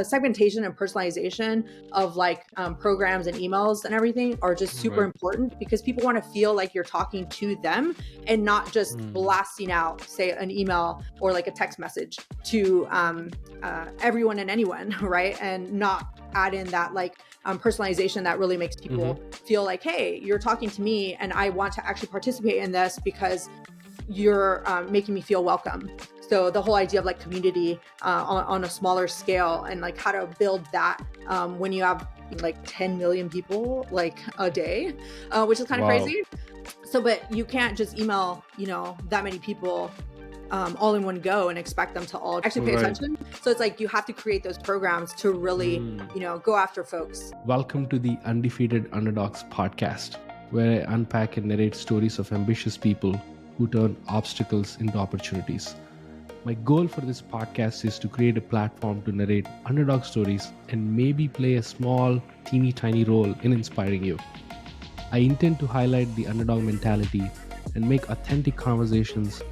segmentation and personalization of like programs and emails and everything are just super Right. important, because people want to feel like you're talking to them and not just blasting out, say, an email or like a text message to everyone and anyone, right? And not add in that like personalization that really makes people feel like, hey, you're talking to me and I want to actually participate in this because you're making me feel welcome. So the whole idea of like community on a smaller scale, and like how to build that when you have like 10 million people like a day, which is kind of Wow. crazy. So, but you can't just email, that many people all in one go and expect them to all actually pay Right. attention. So it's like you have to create those programs to really, go after folks. Welcome to the Undefeated Underdogs podcast, where I unpack and narrate stories of ambitious people who turn obstacles into opportunities. My goal for this podcast is to create a platform to narrate underdog stories and maybe play a small, teeny tiny role in inspiring you. I intend to highlight the underdog mentality and make authentic conversations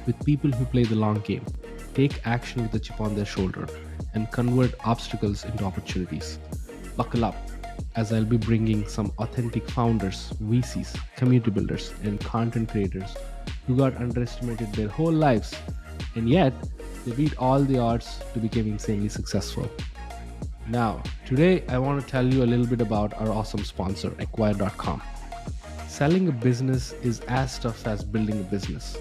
with people who play the long game, take action with a chip on their shoulder, and convert obstacles into opportunities. Buckle up, as I'll be bringing some authentic founders, VCs, community builders, and content creators who got underestimated their whole lives, and yet they beat all the odds to become insanely successful. Now, today I want to tell you a little bit about our awesome sponsor, Acquire.com. Selling a business is as tough as building a business.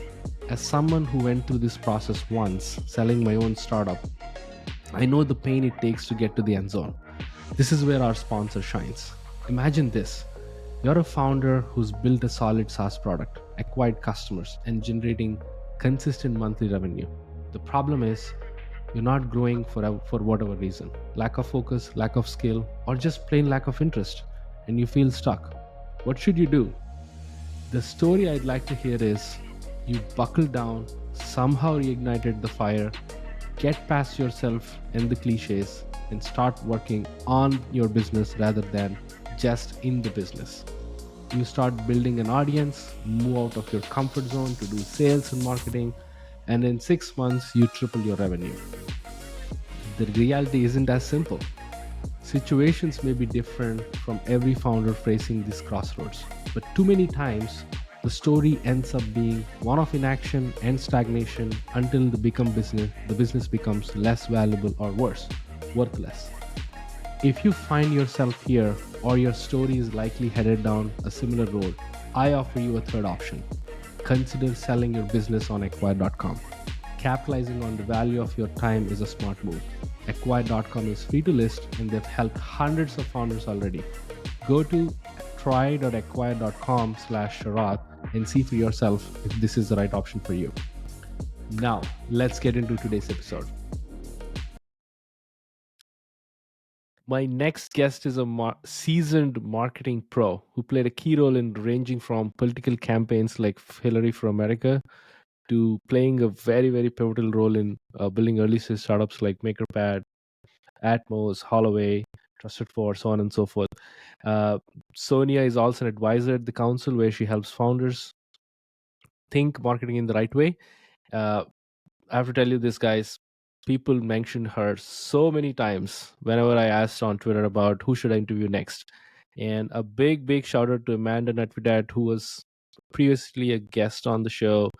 As someone who went through this process once, selling my own startup, I know the pain it takes to get to the end zone. This is where our sponsor shines. Imagine this. You're a founder who's built a solid SaaS product, acquired customers, and generating consistent monthly revenue. The problem is, you're not growing for whatever reason, lack of focus, lack of skill, or just plain lack of interest, and you feel stuck. What should you do? The story I'd like to hear is you buckled down, somehow reignited the fire, get past yourself and the cliches, and start working on your business rather than just in the business. You start building an audience, move out of your comfort zone to do sales and marketing, and in 6 months, you triple your revenue. The reality isn't as simple. Situations may be different from every founder facing these crossroads, but too many times the story ends up being one of inaction and stagnation until the business becomes less valuable or worse, worthless. If you find yourself here or your story is likely headed down a similar road, I offer you a third option. Consider selling your business on acquire.com. Capitalizing on the value of your time is a smart move. Acquire.com is free to list and they've helped hundreds of founders already. Go to try.acquire.com/Sharath and see for yourself if this is the right option for you. Now, let's get into today's episode. My next guest is a seasoned marketing pro who played a key role in ranging from political campaigns like Hillary for America to playing a very, very pivotal role in building early stage startups like MakerPad, Atmos, Holloway, Trusted For, so on and so forth. Sonia is also an advisor at the council where she helps founders think marketing in the right way. I have to tell you this, guys. People mentioned her so many times whenever I asked on Twitter about who should I interview next. And a big, big shout out to Amanda Nutvidat, who was previously a guest on the show,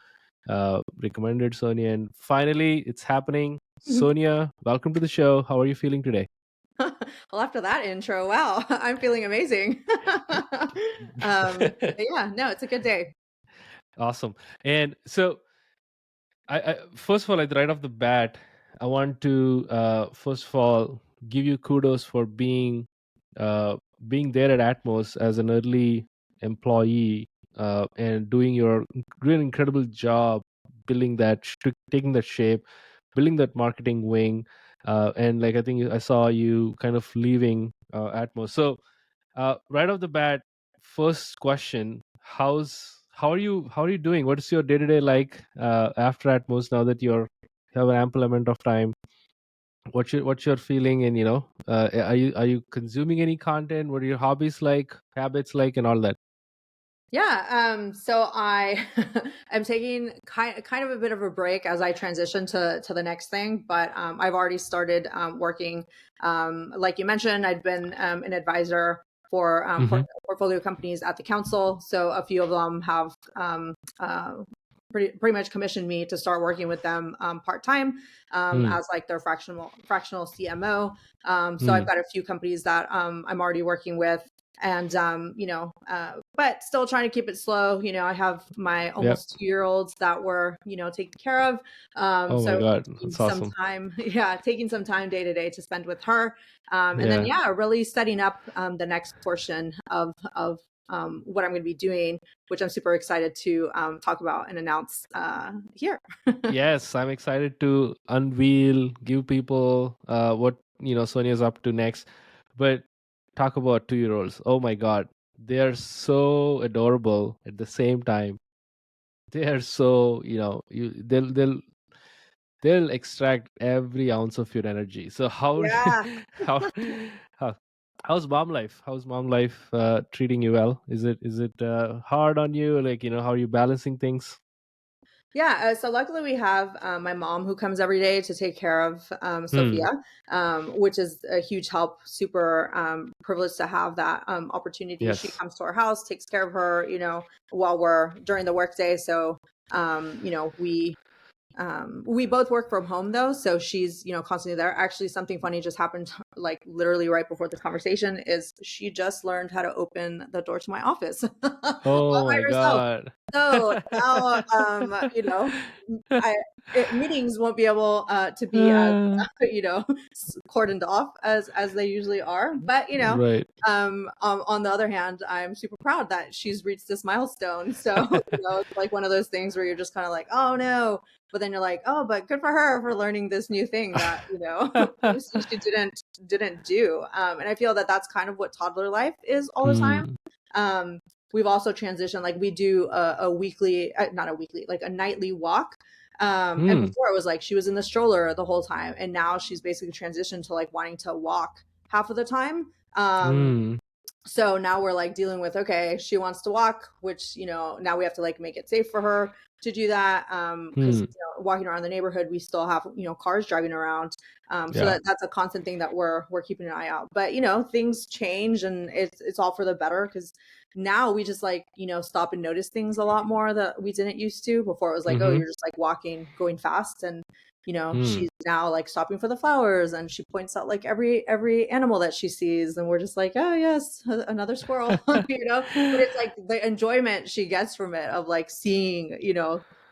recommended Sonia. And finally, it's happening. Sonia, welcome to the show. How are you feeling today? Well, after that intro, wow, I'm feeling amazing. But yeah, no, it's a good day. Awesome. And so, I first of all, like right off the bat, I want to first of all give you kudos for uh, being there at Atmos as an early employee and doing an incredible job building taking that shape, building that marketing wing, and like I think I saw you kind of leaving Atmos. So right off the bat, first question: how are you doing? What is your day to day like after Atmos? Now that you have an ample amount of time, what's your feeling? And are you consuming any content? What are your habits like, and all that? Yeah, so I am taking kind of a bit of a break as I transition to the next thing, but I've already started working. Like you mentioned, I've been an advisor for Mm-hmm. portfolio companies at the council. So a few of them have pretty much commissioned me to start working with them part time Mm. as like their fractional CMO. So I've Mm. got a few companies that I'm already working with, and but still trying to keep it slow. I have my Yep. almost 2-year-olds that were taken care of, Oh my so God, taking that's some awesome. time yeah, taking some time day to day to spend with her, and then Yeah. yeah, really setting up the next portion of what I'm going to be doing, which I'm super excited to talk about and announce here. Yes, I'm excited to unveil, give people what Sonia's up to next. But talk about 2-year-olds. Oh my God, they are so adorable at the same time. They are so they'll extract every ounce of your energy. So how Yeah. how how how's mom life? How's mom life treating you well? Is it hard on you? Like how are you balancing things? Yeah, so luckily we have my mom who comes every day to take care of Hmm. Sophia, which is a huge help. Super privileged to have that opportunity. She Yes. comes to our house, takes care of her, while we're during the workday. So, we both work from home though, so she's constantly there. Actually, something funny just happened, like literally right before this conversation. Is she just learned how to open the door to my office all Oh by my herself? God. So now, I meetings won't be able to be as cordoned off as they usually are. But Right. on the other hand, I'm super proud that she's reached this milestone. So it's like one of those things where you're just kind of like, oh no, but then you're like, oh, but good for her for learning this new thing that previously she didn't do. And I feel that that's kind of what toddler life is all the time. Hmm. Um, we've also transitioned, like we do a weekly, not a weekly, like a nightly walk. And Hmm. before it was like she was in the stroller the whole time, and now she's basically transitioned to like wanting to walk half of the time. Hmm. So now we're like dealing with, okay, she wants to walk, which now we have to like make it safe for her to do that, because Hmm. walking around the neighborhood we still have cars driving around, so Yeah. that's a constant thing that we're keeping an eye out. But things change, and it's all for the better, because now we just like stop and notice things a lot more that we didn't used to. Before it was like, oh, Mm-hmm. you're just like walking, going fast, and Hmm. she's now like stopping for the flowers, and she points out like every animal that she sees, and we're just like, oh yes, another squirrel. But it's like the enjoyment she gets from it, of like seeing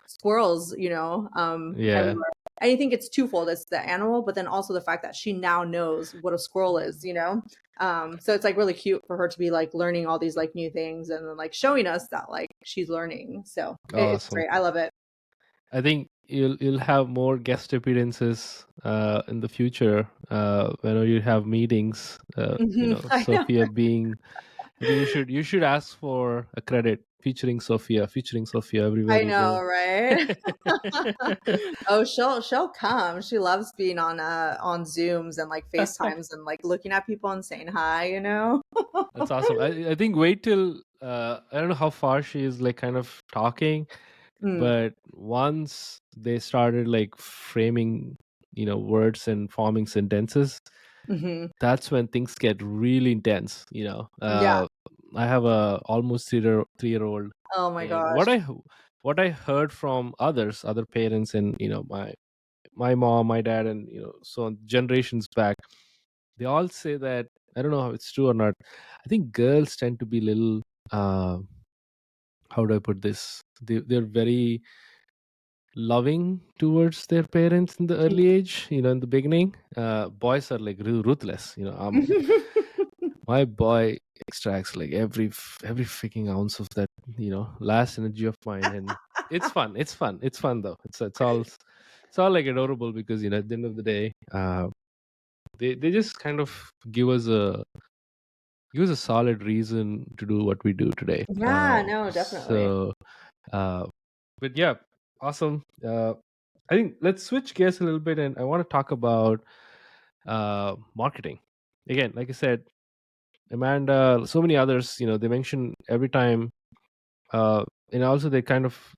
squirrels Yeah. everywhere. And I think it's twofold. It's the animal, but then also the fact that she now knows what a squirrel is. So it's like really cute for her to be like learning all these like new things, and then like showing us that like she's learning. So it's Awesome. great. I love it. I think you'll have more guest appearances in the future whenever you have meetings. I know. Sophia being. I think you should ask for a credit featuring Sophia everywhere I you know, go. right? Oh, she'll come. She loves being on Zooms and like FaceTimes and like looking at people and saying hi. That's awesome. I think wait till I don't know how far she is like kind of talking, Mm, but once they started like framing words and forming sentences, hmm. that's when things get really intense. Yeah. I have a almost 3-year old, Oh my and gosh. what I heard from other parents, and my mom, my dad, and so on generations back, they all say that, I don't know how it's true or not. I think girls tend to be little, uh, how do I put this? They're very loving towards their parents in the early age, in the beginning. Boys are like ruthless. My boy extracts like every freaking ounce of that last energy of mine, and it's fun though. It's all like adorable, because at the end of the day, they just kind of give us a solid reason to do what we do today. Yeah, no, definitely. So but yeah, awesome. I think let's switch gears a little bit, and I want to talk about marketing. Again, like I said, Amanda, so many others, they mention every time And also they kind of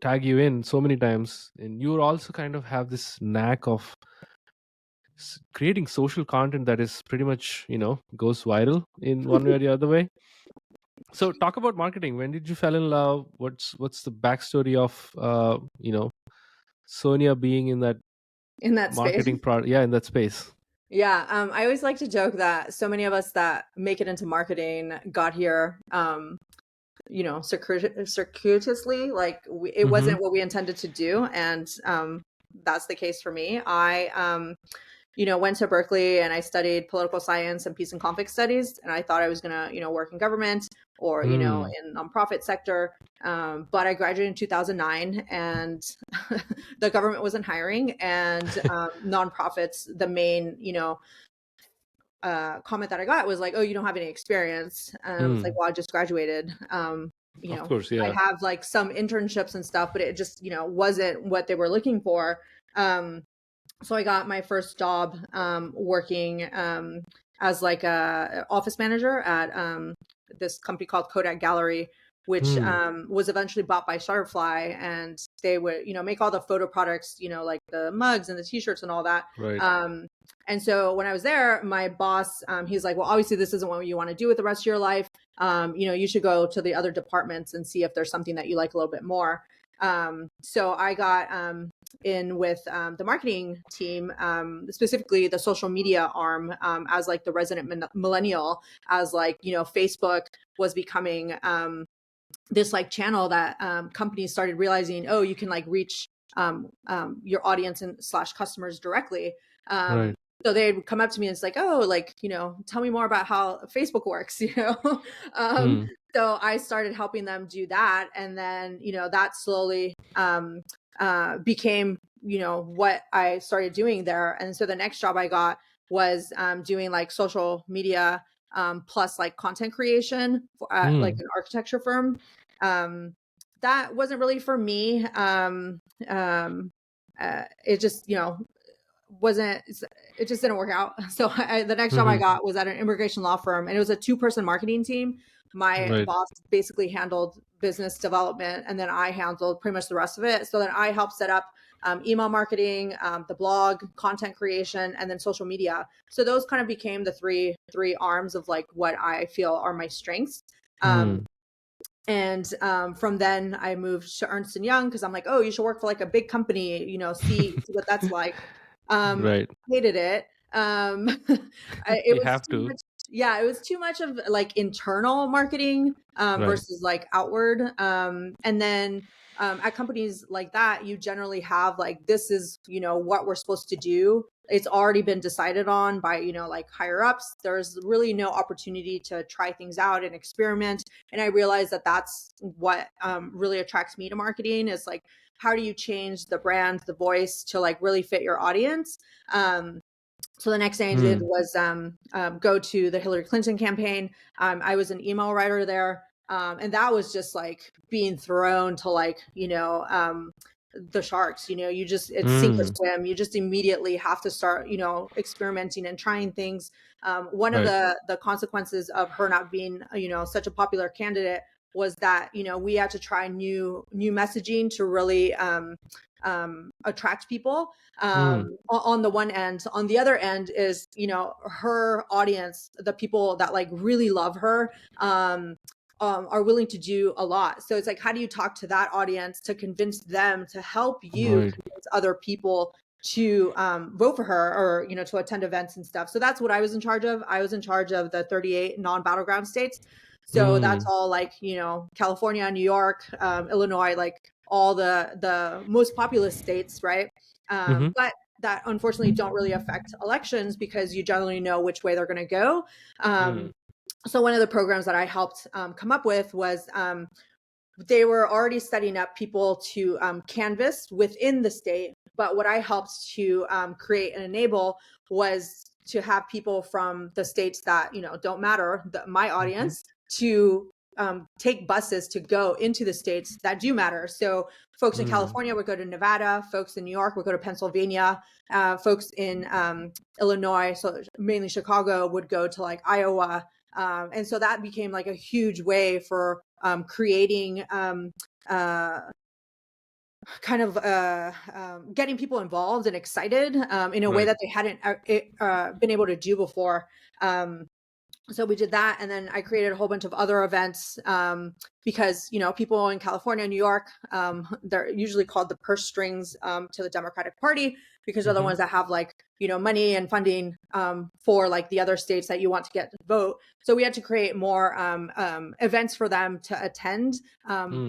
tag you in so many times, and you also kind of have this knack of creating social content that is pretty much, goes viral in one way or the other way. So talk about marketing. When did you fall in love? What's the backstory of Sonia being in that in that space. marketing product? Yeah, in that space. Yeah, I always like to joke that so many of us that make it into marketing got here, circuitously. Like it Mm-hmm. wasn't what we intended to do, and that's the case for me. I went to Berkeley and I studied political science and peace and conflict studies. And I thought I was going to, work in government or, Mm. in nonprofit sector. But I graduated in 2009 and the government wasn't hiring, and nonprofits, the main, comment that I got was like, "Oh, you don't have any experience." And I was like, Mm. "Well, I just graduated." Of course, I yeah. have like some internships and stuff, but it just, wasn't what they were looking for. So I got my first job working as like a office manager at this company called Kodak Gallery, which Mm. was eventually bought by Shutterfly, and they would make all the photo products, like the mugs and the t-shirts and all that. Right. And so when I was there, my boss, he's like, well, obviously this isn't what you want to do with the rest of your life. You should go to the other departments and see if there's something that you like a little bit more. So I got in with the marketing team, specifically the social media arm, as like the resident millennial, as like, Facebook was becoming this like channel that companies started realizing, oh, you can like reach your audience and slash customers directly. Right. So they'd come up to me and it's like, oh, like, tell me more about how Facebook works, um, Mm. so I started helping them do that. And then, that slowly became, what I started doing there. And so the next job I got was doing like social media plus like content creation for, like Mm. an architecture firm. That wasn't really for me. It just, wasn't it just didn't work out. So the next job I Mm-hmm. got was at an immigration law firm, and it was a 2-person marketing team. My Right. boss basically handled business development, and then I handled pretty much the rest of it. So then I helped set up email marketing, the blog, content creation, and then social media. So those kind of became the three arms of like what I feel are my strengths. Um, Mm. and from then I moved to Ernst and Young because I'm like, oh, you should work for like a big company, see what that's like. Right. Hated it. It You was have too to. much. Yeah, it was too much of like internal marketing Right. versus like outward. And then at companies like that, you generally have like, this is, what we're supposed to do. It's already been decided on by, like higher ups. There's really no opportunity to try things out and experiment. And I realized that that's what really attracts me to marketing is like, how do you change the brand, the voice to like really fit your audience? So the next thing I did Mm. was go to the Hillary Clinton campaign. I was an email writer there. And that was just like being thrown to like, the sharks, you just, it's sink or Mm. swim. You just immediately have to start, experimenting and trying things. One of Right. the consequences of her not being, such a popular candidate was that, we had to try new messaging to really attract people Mm. on the one end. On the other end is, her audience, the people that like really love her, are willing to do a lot. So it's like, how do you talk to that audience to convince them to help you Right. convince other people to vote for her or, to attend events and stuff. So that's what I was in charge of. I was in charge of the 38 non-battleground states. So that's Mm. all like, California, New York, Illinois, like all the most populous states, right? Mm-hmm. But that unfortunately don't really affect elections because you generally know which way they're going to go. Mm. So one of the programs that I helped come up with was they were already setting up people to canvas within the state. But what I helped to create and enable was to have people from the states that, don't matter, my Mm-hmm. audience, to take buses to go into the states that do matter. So folks in Mm. California would go to Nevada, folks in New York would go to Pennsylvania, folks in Illinois, so mainly Chicago, would go to like Iowa. And so that became like a huge way for creating kind of getting people involved and excited in a way Right. that they hadn't been able to do before. So we did that, and then I created a whole bunch of other events because people in California, New York, they're usually called the purse strings to the Democratic Party, because they're the ones that have like money and funding for like the other states that you want to get to vote. So we had to create more events for them to attend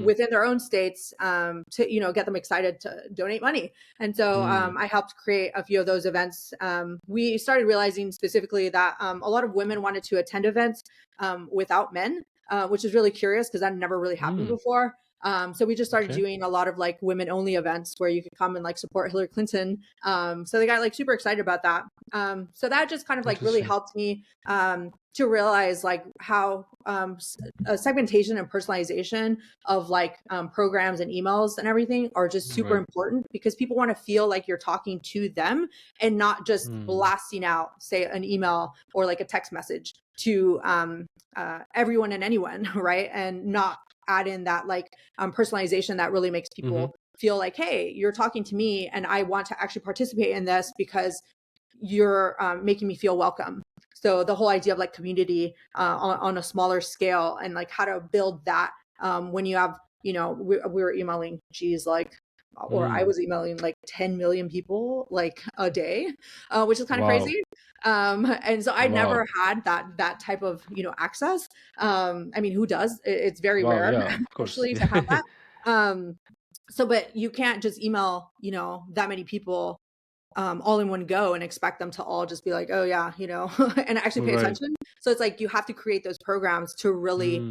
within their own states to get them excited to donate money. And so I helped create a few of those events. We started realizing specifically that a lot of women wanted to attend events without men, which is really curious because that never really happened before. So we just started Okay. doing a lot of like women only events where you could come and like support Hillary Clinton. So they got like super excited about that. So that just kind of like really Interesting. helped me to realize like how segmentation and personalization of like programs and emails and everything are just super Right. important, because people want to feel like you're talking to them and not just blasting out, say, an email or like a text message to everyone and anyone, right? And not add in that like personalization that really makes people feel like, hey, you're talking to me and I want to actually participate in this because you're making me feel welcome. So the whole idea of like community on a smaller scale, and like how to build that when you have, we were emailing, or I was emailing like 10 million people like a day, which is kind of Wow. crazy. And so I Wow. never had that type of, access. I mean, who does? It's very Wow. rare Yeah, of course. actually to have that. Um, so, but you can't just email, that many people all in one go and expect them to all just be like, oh yeah, and actually pay Right. attention. So it's like you have to create those programs to really,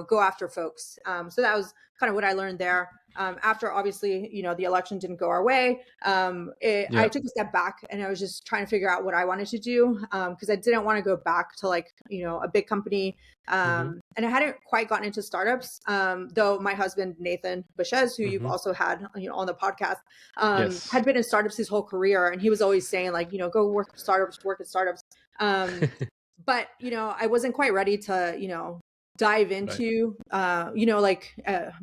go after folks. So that was kind of what I learned there. After obviously, the election didn't go our way. Yeah. I took a step back and I was just trying to figure out what I wanted to do because I didn't want to go back to like, a big company. And I hadn't quite gotten into startups, though my husband, Nathan Baschez, who you've also had, on the podcast, Yes. had been in startups his whole career. And he was always saying like, go work at startups. But, I wasn't quite ready to, dive Right. into,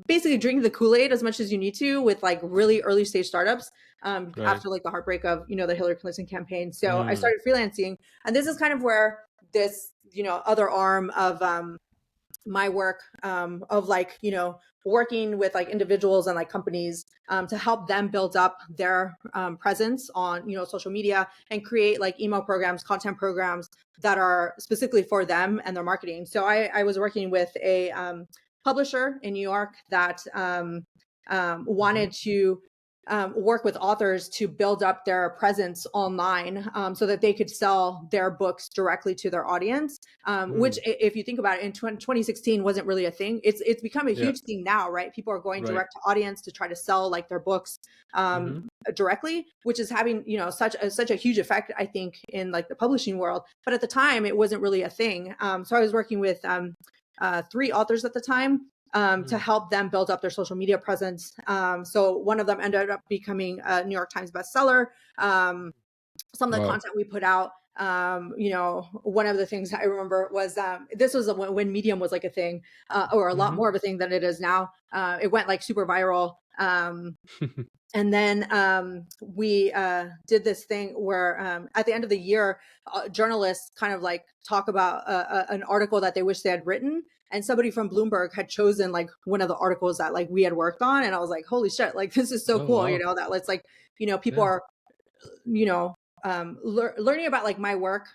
basically drink the Kool-Aid as much as you need to with like really early stage startups Right. after like the heartbreak of, the Hillary Clinton campaign. So I started freelancing, and this is kind of where this, other arm of my work of like, working with like individuals and like companies to help them build up their presence on, social media, and create like email programs, content programs that are specifically for them and their marketing. So I was working with a publisher in New York that wanted to work with authors to build up their presence online so that they could sell their books directly to their audience, which if you think about it, in 2016 wasn't really a thing. It's become a Yeah. huge thing now, right? People are going Right. direct to audience to try to sell like their books directly, which is having, such a huge effect, I think, in like the publishing world. But at the time, it wasn't really a thing. So I was working with 3 authors at the time to help them build up their social media presence. So one of them ended up becoming a New York Times bestseller. Some of the Wow. content we put out, one of the things I remember was this was when Medium was like a thing, or a lot more of a thing than it is now. It went like super viral. And then we did this thing where at the end of the year, journalists kind of like talk about an article that they wish they had written. And somebody from Bloomberg had chosen like one of the articles that like we had worked on. And I was like, holy shit, like this is so Oh, cool, wow. that let's like, people Yeah. are, learning about like my work,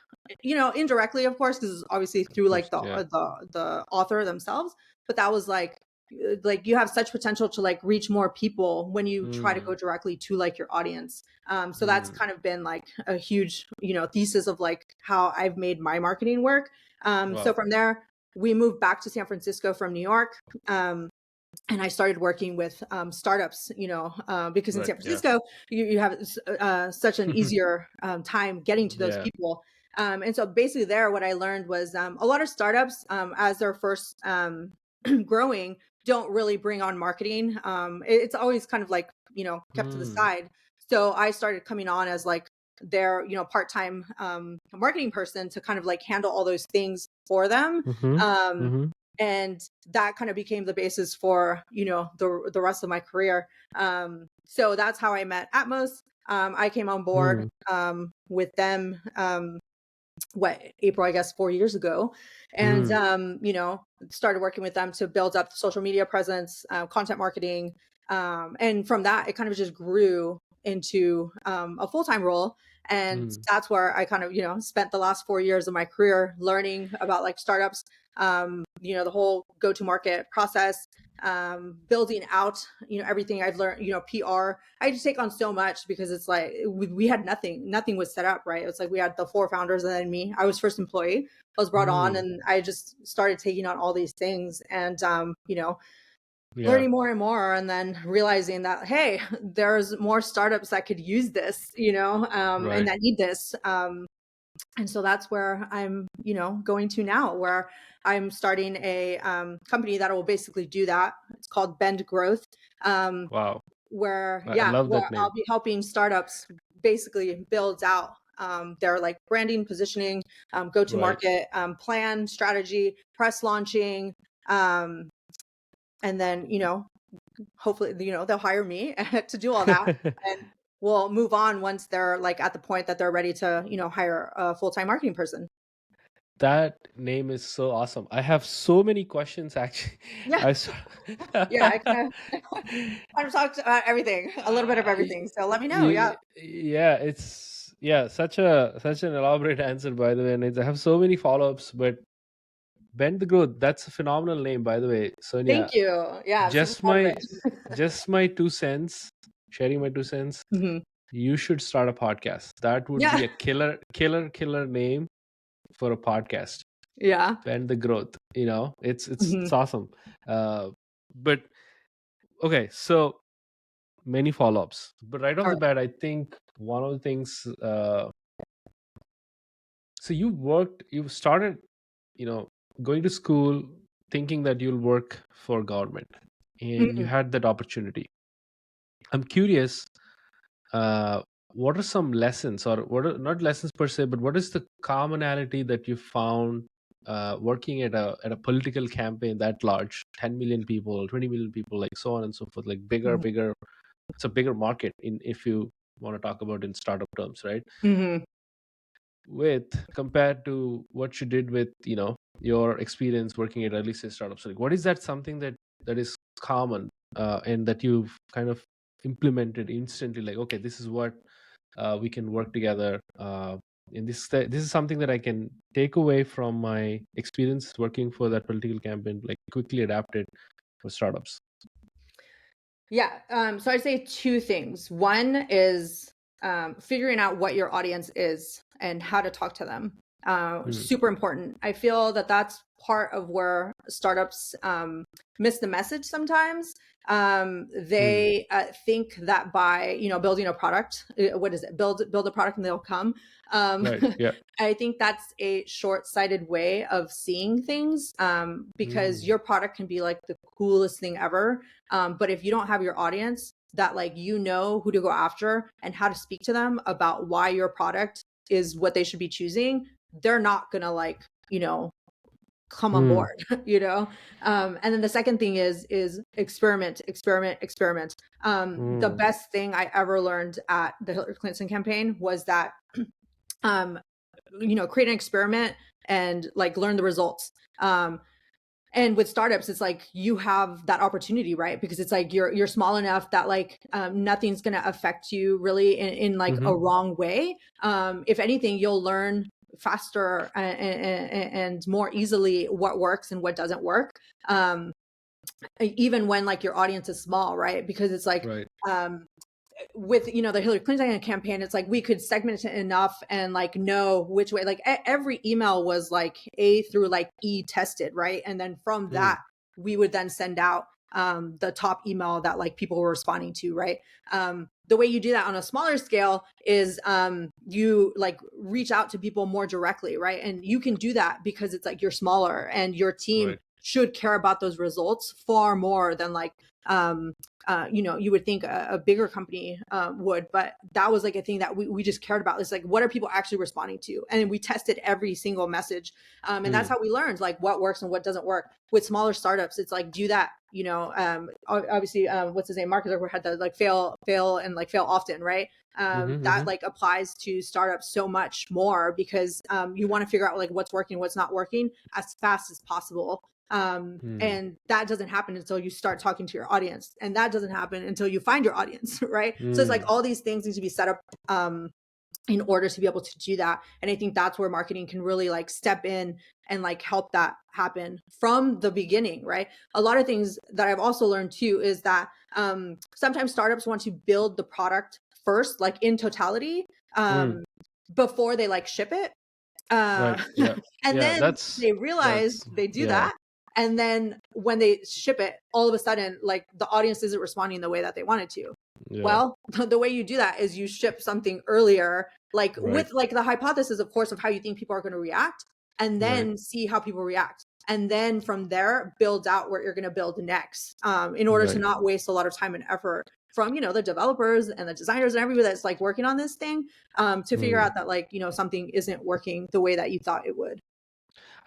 indirectly, of course, because obviously Of through course. like the Yeah. the author themselves. But that was like you have such potential to like reach more people when you try to go directly to like your audience. So that's kind of been like a huge, thesis of like how I've made my marketing work. So Wow. from there, we moved back to San Francisco from New York. And I started working with startups, because in Right. San Yeah. Francisco, you have such an easier time getting to those Yeah. people. And so basically there, what I learned was a lot of startups, as they're first growing, don't really bring on marketing. It's always kind of like, kept to the side. So I started coming on as like their, part-time marketing person to kind of like handle all those things for them. Mm-hmm. Um, Mm-hmm. And that kind of became the basis for, the rest of my career. So that's how I met Atmos. I came on board with them, April, I guess, 4 years ago. And, started working with them to build up the social media presence, content marketing. And from that, it kind of just grew into a full-time role. And that's where I kind of, spent the last 4 years of my career learning about like startups, the whole go-to-market process, building out, everything I've learned, PR. I just take on so much because it's like we had nothing was set up, right? It's like we had the 4 founders and then me. I was first employee. I was brought on, and I just started taking on all these things, and learning more and more, and then realizing that, hey, there's more startups that could use this, and that need this. And so that's where I'm, going to now, where I'm starting a company that will basically do that. It's called Bend Growth. Wow. Where, I love where that name. I'll be helping startups basically build out their like branding, positioning, go-to-market plan, strategy, press launching, and then, hopefully, they'll hire me to do all that. And we'll move on once they're like at the point that they're ready to, hire a full-time marketing person. That name is so awesome. I have so many questions actually. Yeah. Yeah. I kind of talked about everything, a little bit of everything. So let me know. Yeah. Yeah, it's such an elaborate answer, by the way, and I have so many follow-ups. But Bend the Growth, that's a phenomenal name, by the way, Sonia. Thank you. Yeah. I'm super Just proud of my it. just my 2 cents, sharing my 2 cents. You should start a podcast. That would be Yeah. a killer name for a podcast. Yeah. Bend the Growth. It's awesome. But okay, so many follow-ups. But right off All the right. bat, I think one of the things. So you started, going to school thinking that you'll work for government, and you had that opportunity. I'm curious, what are some lessons, or what are not lessons per se, but what is the commonality that you found working at a political campaign that large, 10 million people, 20 million people, like so on and so forth, like bigger. It's a bigger market if you want to talk about in startup terms, right? With compared to what you did with your experience working at early stage startups, like what is that something that is common, and that you've kind of implemented instantly, like, okay, this is what we can work together, and this is something that I can take away from my experience working for that political campaign, like quickly adapt it for startups. Yeah. So I'd say 2 things. One is figuring out what your audience is and how to talk to them. Super important. I feel that that's part of where startups miss the message sometimes. They think that by building a product, what is it? Build a product and they'll come. Right. Yeah. I think that's a short-sighted way of seeing things, because your product can be like the coolest thing ever. But if you don't have your audience that like who to go after and how to speak to them about why your product is what they should be choosing, they're not gonna like, come on board, And then the second thing is experiment. The best thing I ever learned at the Hillary Clinton campaign was that create an experiment and like learn the results. And with startups, it's like you have that opportunity, right? Because it's like you're small enough that like nothing's gonna affect you really in like a wrong way. If anything, you'll learn faster and more easily what works and what doesn't work. Even when like your audience is small, right? Because it's like Right. With the Hillary Clinton campaign, it's like we could segment it enough and like know which way, like every email was like A through like E tested, right? And then from that we would then send out the top email that like people were responding to, right? The way you do that on a smaller scale is you like reach out to people more directly, right? And you can do that because it's like you're smaller and your team Right. should care about those results far more than like you would think a bigger company would, but that was like a thing that we just cared about. It's like, what are people actually responding to? And we tested every single message. And that's how we learned like what works and what doesn't work. With smaller startups, it's like, do that, obviously, what's his name? Mark Zuckerberg had the like fail and like fail often, right? That like applies to startups so much more because you want to figure out like what's working, what's not working as fast as possible. And that doesn't happen until you start talking to your audience, and that doesn't happen until you find your audience, right? So it's like all these things need to be set up in order to be able to do that. And I think that's where marketing can really like step in and like help that happen from the beginning, right? A lot of things that I've also learned too is that sometimes startups want to build the product first, like in totality, before they like ship it. Right. Uh, Yeah. and Yeah. then they realize That's they do yeah. that. And then when they ship it, all of a sudden, like the audience isn't responding the way that they wanted to. Yeah. Well, the way you do that is you ship something earlier, like Right. with like the hypothesis, of course, of how you think people are going to react, and Right. then see how people react. And then from there, build out what you're going to build next, in order to Right. not waste a lot of time and effort from, the developers and the designers and everybody that's like working on this thing, to figure out that like, something isn't working the way that you thought it would.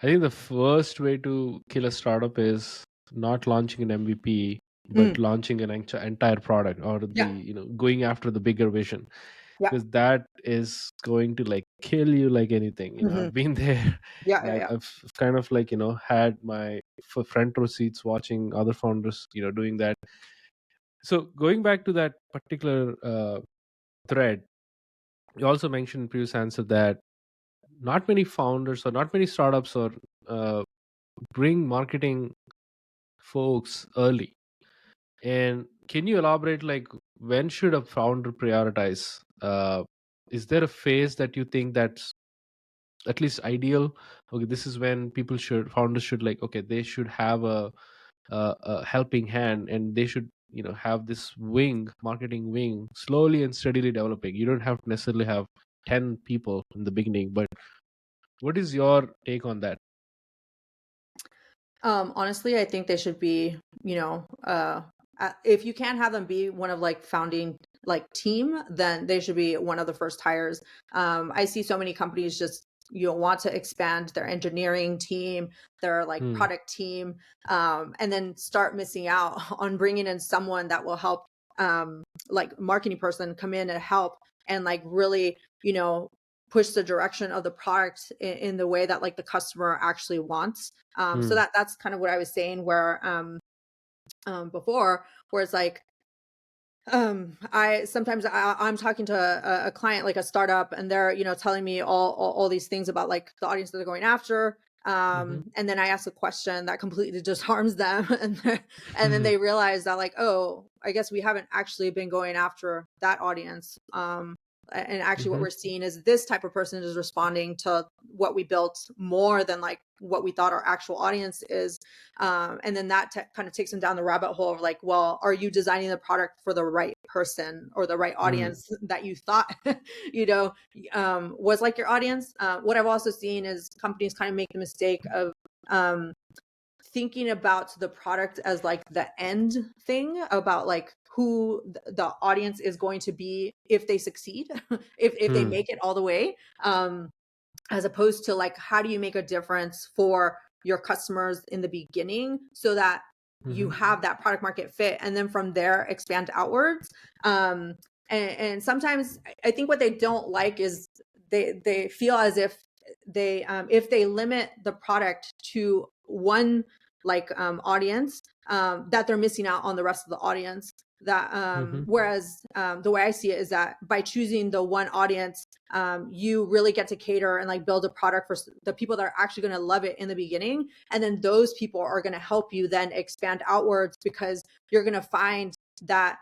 I think the first way to kill a startup is not launching an MVP, but Mm, launching an entire product, or yeah. going after the bigger vision, Yeah. because that is going to like kill you like anything. Hmm. I've been there. Yeah. And Yeah. I've kind of like, had my front row seats watching other founders, doing that. So going back to that particular thread, you also mentioned in previous answer that not many founders or not many startups or uh, bring marketing folks early. And can you elaborate, like, when should a founder prioritize? Is there a phase that you think that's at least ideal? Okay, this is when founders should, like, okay, they should have a helping hand, and they should have this marketing wing, slowly and steadily developing. You don't have to necessarily have 10 people in the beginning, but what is your take on that? Honestly, I think they should be, if you can't have them be one of like founding like team, then they should be one of the first hires. I see so many companies just want to expand their engineering team, their like Hmm. product team, and then start missing out on bringing in someone that will help, like marketing person come in and help and like really, push the direction of the product in the way that like the customer actually wants. So Hmm. that's kind of what I was saying where before, where it's like I sometimes I'm talking to a client like a startup, and they're telling me all these things about like the audience that they're going after, Mm-hmm. and then I ask a question that completely just harms them, and then they realize that like, oh, I guess we haven't actually been going after that audience. And actually what Mm-hmm. we're seeing is this type of person is responding to what we built more than like what we thought our actual audience is. And then that kind of takes them down the rabbit hole of like, well, are you designing the product for the right person or the right Hmm. audience that you thought, was like your audience? What I've also seen is companies kind of make the mistake of um, thinking about the product as like the end thing about like who the audience is going to be if they succeed, if they Hmm. make it all the way. As opposed to like how do you make a difference for your customers in the beginning so that you Mm-hmm. have that product market fit, and then from there expand outwards. And sometimes I think what they don't like is they feel as if they limit the product to one like audience, that they're missing out on the rest of the audience. That Mm-hmm. whereas the way I see it is that by choosing the one audience, you really get to cater and like build a product for the people that are actually going to love it in the beginning, and then those people are going to help you then expand outwards because you're going to find that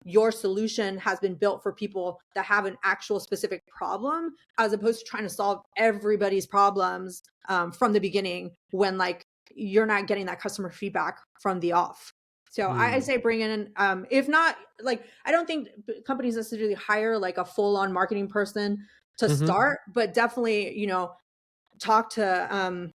your solution has been built for people that have an actual specific problem, as opposed to trying to solve everybody's problems from the beginning when like you're not getting that customer feedback from the off. So I Hmm. say bring in, if not, like, I don't think companies necessarily hire like a full on marketing person to Mm-hmm. start, but definitely, talk to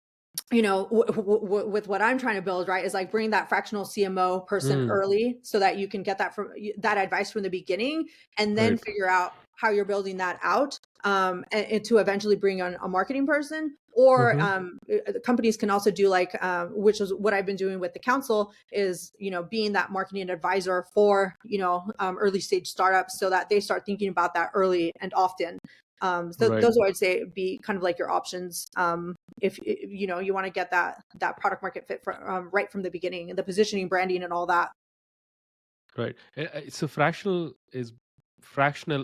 you know, with what I'm trying to build, right, is like bring that fractional CMO person Mm, early so that you can get that advice from the beginning, and then right. figure out how you're building that out, and to eventually bring on a marketing person. Or Mm-hmm. companies can also do like, which is what I've been doing with the council, is, you know, being that marketing advisor for, you know, early stage startups, so that they start thinking about that early and often. So Right. those, I'd say, be kind of like your options. If you know, you want to get that product market fit right from the beginning, and the positioning, branding, and all that. Right. So fractional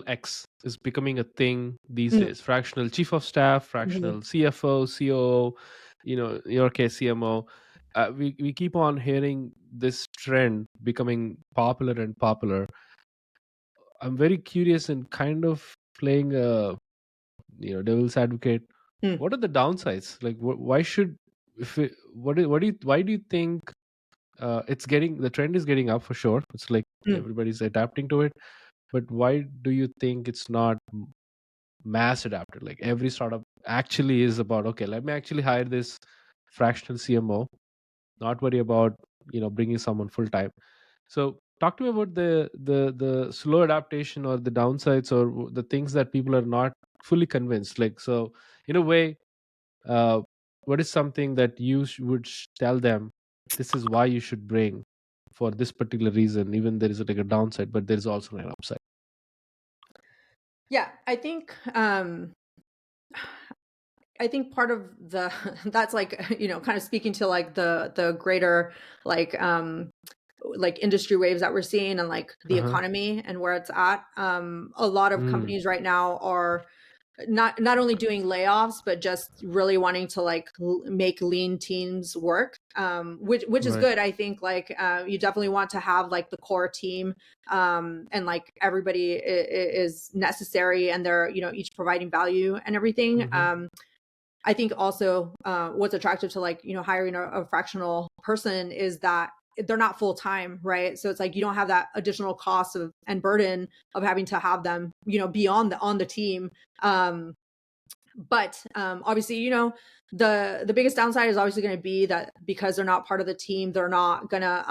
X is becoming a thing these Mhm. days. Fractional chief of staff, Mhm. fractional CFO, COO, in your case CMO. We keep on hearing this trend becoming popular and popular. I'm very curious and kind of playing a devil's advocate. Mm. What are the downsides? Like, why should if it, what do you why do you think it's getting the trend is getting up for sure? It's like Mm. everybody's adapting to it, but why do you think it's not mass adapted? Like every startup actually is about, okay, let me actually hire this fractional CMO, not worry about bringing someone full time. So talk to me about the slow adaptation or the downsides or the things that people are not fully convinced. Like, so in a way, uh, what is something that you tell them, this is why you should bring for this particular reason, even there is like a downside, but there is also an upside. Yeah, I think part of the that's like, you know, kind of speaking to like the greater, like industry waves that we're seeing, and like the Uh-huh. economy and where it's at. A lot of Mm, companies right now are not only doing layoffs, but just really wanting to like make lean teams work, which is right. good. I think like, you definitely want to have like the core team, and like everybody is necessary, and they're, you know, each providing value and everything. Mm-hmm. I think also, what's attractive to like, you know, hiring a fractional person is that they're not full time, right? So it's like you don't have that additional cost of and burden of having to have them, you know, be on the team. Um, but obviously, you know, the biggest downside is obviously going to be that because they're not part of the team, they're not gonna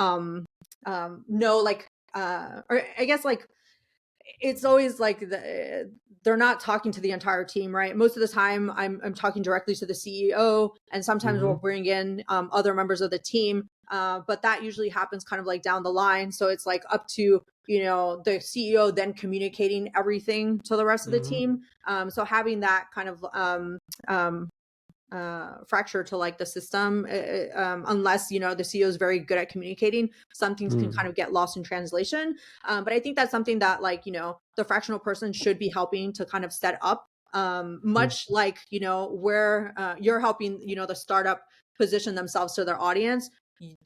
know like, or I guess like, it's always like they're not talking to the entire team, right? Most of the time, I'm talking directly to the CEO, and sometimes we'll Mm-hmm. bring in other members of the team, but that usually happens kind of like down the line. So it's like up to, you know, the CEO then communicating everything to the rest of the Mm-hmm. team. So having that kind of um, fracture to like the system, unless, you know, the CEO is very good at communicating, some things can Mm, kind of get lost in translation. But I think that's something that, like, you know, the fractional person should be helping to kind of set up, mm, much like, you know, where you're helping, you know, the startup position themselves to their audience.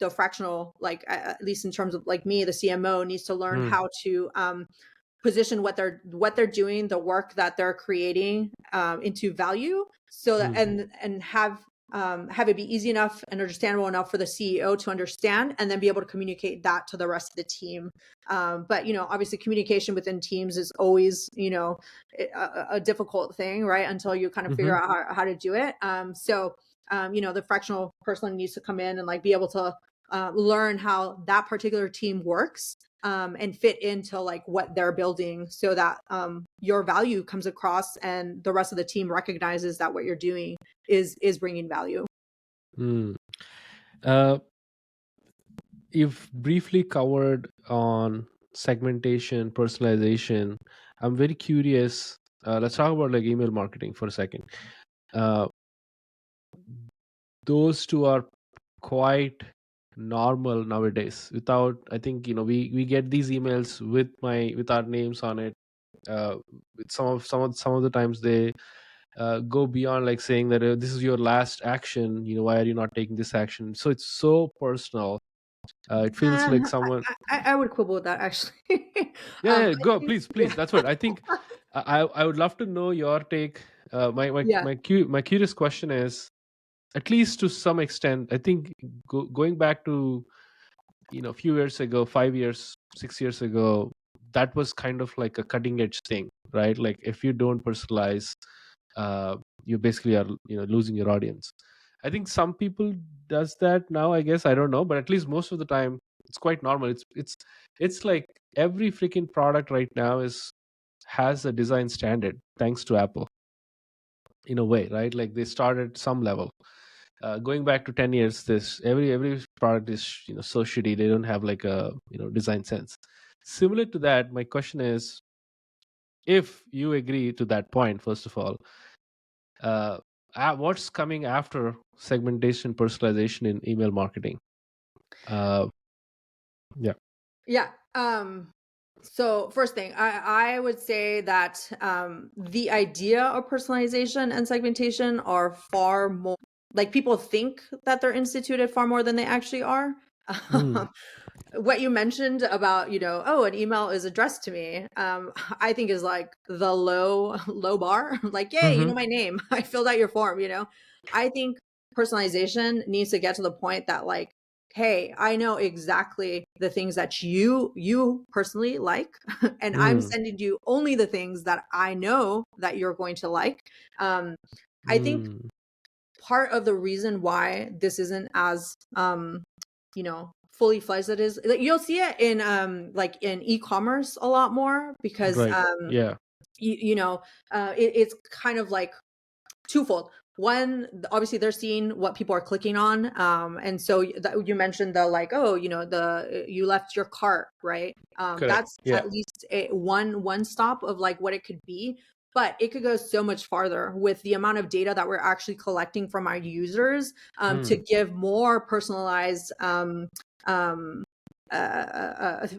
The fractional, like, at least in terms of like me, the CMO needs to learn mm, how to position what they're doing, the work that they're creating, into value, so that, mm, and have it be easy enough and understandable enough for the CEO to understand, and then be able to communicate that to the rest of the team. But, you know, obviously communication within teams is always, you know, a difficult thing, right? Until you kind of mm-hmm. figure out how to do it. You know, the fractional person needs to come in and like be able to learn how that particular team works, and fit into like what they're building, so that your value comes across and the rest of the team recognizes that what you're doing is bringing value. Mm. Uh, you've briefly covered on segmentation, personalization. I'm very curious. Let's talk about like email marketing for a second. Uh, those two are quite normal nowadays. Without, I think we get these emails with our names on it. With some of the times they go beyond like saying that this is your last action. Why are you not taking this action? So it's so personal. It feels like someone. I would quibble with that, actually. Yeah, yeah, I go, think, please, yeah, please. That's what I think. I would love to know your take. yeah. My curious question is, at least to some extent, I think going back to a few years ago, 5 years, 6 years ago, that was kind of like a cutting edge thing, right? Like if you don't personalize, you basically are losing your audience. I think some people does that now, I guess. I don't know, but at least most of the time it's quite normal. It's like every freaking product right now is has a design standard thanks to Apple, in a way, right? Like they start at some level. Going back to 10 years, this every product is, so shitty. They don't have like a, design sense. Similar to that, my question is, if you agree to that point, first of all, uh, what's coming after segmentation, personalization in email marketing? uh, yeah. Yeah. So first thing, I would say that the idea of personalization and segmentation are far more, like, people think that they're instituted far more than they actually are. Mm. What you mentioned about, oh, an email is addressed to me, I think is like the low bar. Like, yay, you Mm-hmm. know my name. I filled out your form. I think personalization needs to get to the point that, like, hey, I know exactly the things that you personally like, and I'm Mm. sending you only the things that I know that you're going to like. um I think Mm. part of the reason why this isn't as fully fledged, that is, like, you'll see it in like in e-commerce a lot more, because Right. Yeah. it's kind of like twofold. One, obviously they're seeing what people are clicking on, and so you mentioned the, like, oh, you left your cart, right? Correct. That's Yeah. at least one stop of like what it could be. But it could go so much farther with the amount of data that we're actually collecting from our users, to Mm. give more personalized um,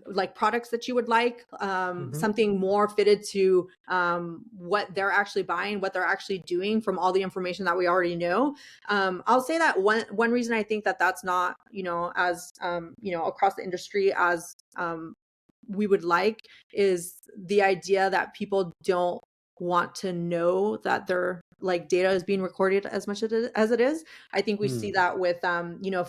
like products that you would like, Mm-hmm. something more fitted to what they're actually buying, what they're actually doing, from all the information that we already know. I'll say that one reason I think that that's not, as across the industry as we would like, is the idea that people don't want to know that their, like, data is being recorded as much as it is. I think we see Mm. that with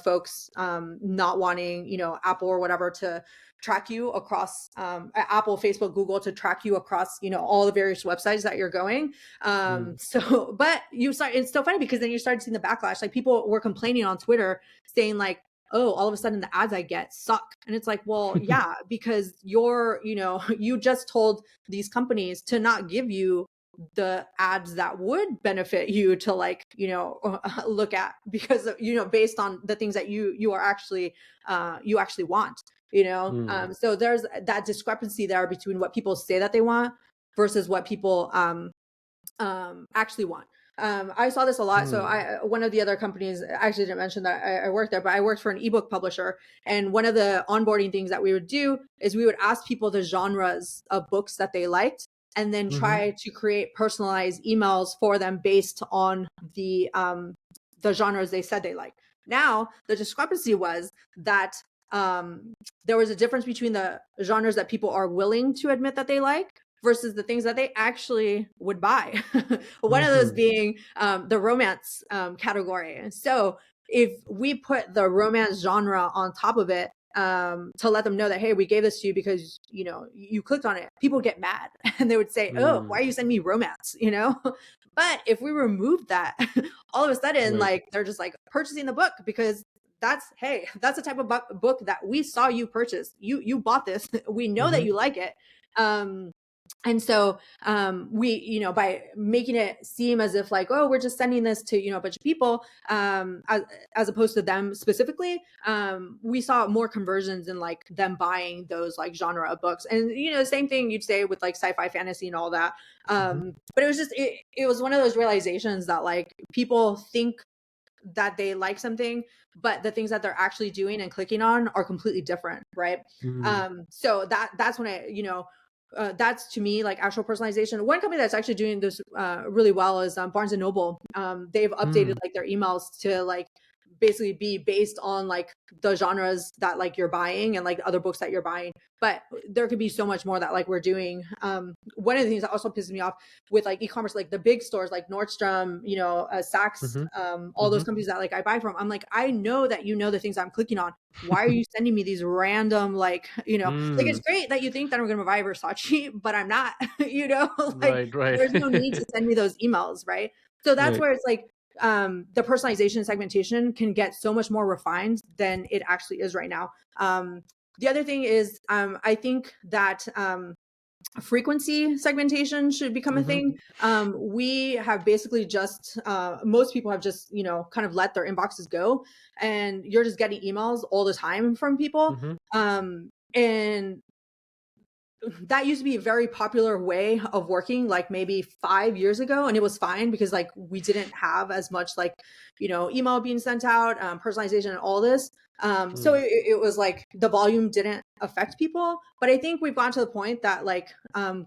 folks not wanting, Apple or whatever to track you across, Apple, Facebook, Google, to track you across, all the various websites that you're going. Mm. So but it's so funny, because then you started seeing the backlash. Like, people were complaining on Twitter, saying like, oh, all of a sudden the ads I get suck. And it's like, well, yeah, because you just told these companies to not give you the ads that would benefit you to, like, look at, because of, based on the things that you are actually you actually want, Mm. so there's that discrepancy there between what people say that they want versus what people actually want. I saw this a lot. So Mm. one of the other companies, I actually didn't mention that I worked there, but I worked for an ebook publisher. And one of the onboarding things that we would do is we would ask people the genres of books that they liked, and then Mm-hmm. try to create personalized emails for them based on the genres they said they liked. Now, the discrepancy was that there was a difference between the genres that people are willing to admit that they like versus the things that they actually would buy. One of those Mm-hmm. being the romance category. So if we put the romance genre on top of it, to let them know that, hey, we gave this to you because you clicked on it, people get mad and they would say, oh, why Mm. are you sending me romance? But if we remove that, all of a sudden, Right. like, they're just like purchasing the book, because that's the type of book that we saw you purchase. You bought this. We know that Mm-hmm. you like it. um and so we, by making it seem as if, like, oh, we're just sending this to, a bunch of people, as opposed to them specifically, we saw more conversions in, like, them buying those, like, genre of books. And the same thing you'd say with, like, sci-fi, fantasy, and all that. Mm-hmm. But it was just, it was one of those realizations that, like, people think that they like something, but the things that they're actually doing and clicking on are completely different, right? Mm. So that's when that's, to me, like, actual personalization. One company that's actually doing this really well is Barnes and Noble. They've updated, Mm. like, their emails to, like, basically be based on, like, the genres that, like, you're buying, and, like, other books that you're buying. But there could be so much more that, like, we're doing. One of the things that also pisses me off with, like, e-commerce, like the big stores like Nordstrom, Saks, Mm-hmm. all Mm-hmm. those companies that, like, I buy from, I'm like, I know that the things I'm clicking on. Why are you sending me these random, like, like, Mm. it's great that you think that I'm going to buy Versace, but I'm not. Like, Right. Right. there's no need to send me those emails, right? So that's Right. where it's like, the personalization and segmentation can get so much more refined than it actually is right now. The other thing is, I think that frequency segmentation should become a Mm-hmm. thing. We have basically just, most people have just, kind of let their inboxes go, and you're just getting emails all the time from people. Mm-hmm. And that used to be a very popular way of working, like maybe 5 years ago, and it was fine because like we didn't have as much like email being sent out, personalization and all this. So it was like the volume didn't affect people. But I think we've gotten to the point that like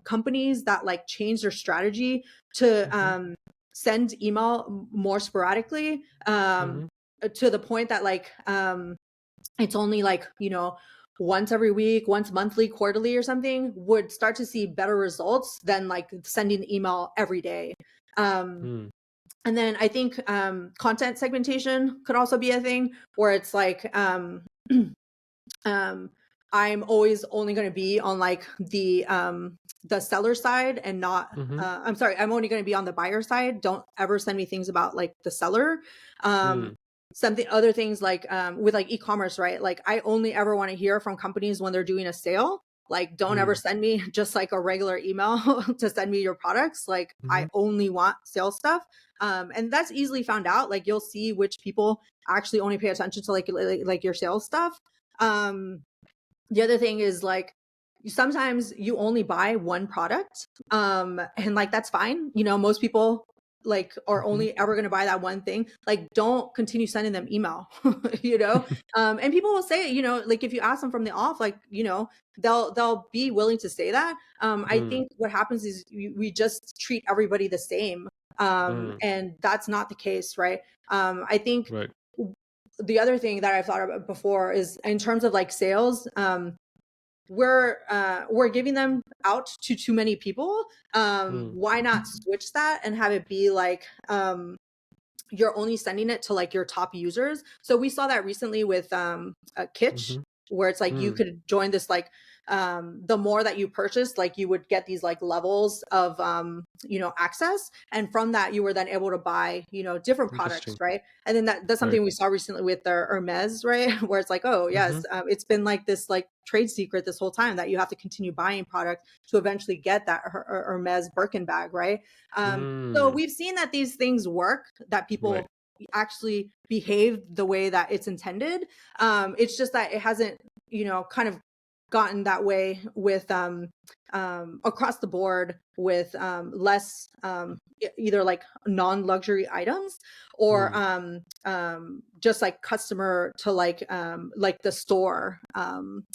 companies that like change their strategy to Mm-hmm. send email more sporadically, Mm-hmm. to the point that like it's only like once every week, once monthly, quarterly or something, would start to see better results than like sending the email every day. um Mm. and then I think content segmentation could also be a thing where it's like um I'm always only going to be on like the seller side and not Mm-hmm. I'm sorry, I'm only going to be on the buyer side. Don't ever send me things about like the seller. um Mm. Something, other things like with like e-commerce, right? Like I only ever want to hear from companies when they're doing a sale. Like don't ever Mm. send me just like a regular email to send me your products. Like I Mm-hmm. only want sales stuff. And that's easily found out. Like you'll see which people actually only pay attention to like your sales stuff. um the other thing is like sometimes you only buy one product, and like that's fine. Most people like are Mm-hmm. only ever going to buy that one thing. Like don't continue sending them email. And people will say, like if you ask them from the off, like they'll be willing to say that. I Mm. think what happens is we just treat everybody the same, Mm. and that's not the case, right? I think Right. the other thing that I've thought about before is in terms of like sales. We're giving them out to too many people. Mm. Why not switch that and have it be like you're only sending it to like your top users? So we saw that recently with Kitsch, Mm-hmm. where it's like you Mm. could join this like the more that you purchase, like you would get these like levels of access, and from that you were then able to buy different products, Interesting. right? And then that's Right. something we saw recently with the Hermes, right? Where it's like, oh Mm-hmm. yes, it's been like this like trade secret this whole time that you have to continue buying product to eventually get that Hermes Birkin bag, right? So Mm. we've seen that these things work, that Right. people actually behave the way that it's intended. It's just that it hasn't, kind of gotten that way with across the board with less either like non-luxury items or Mm. just like customer to like the store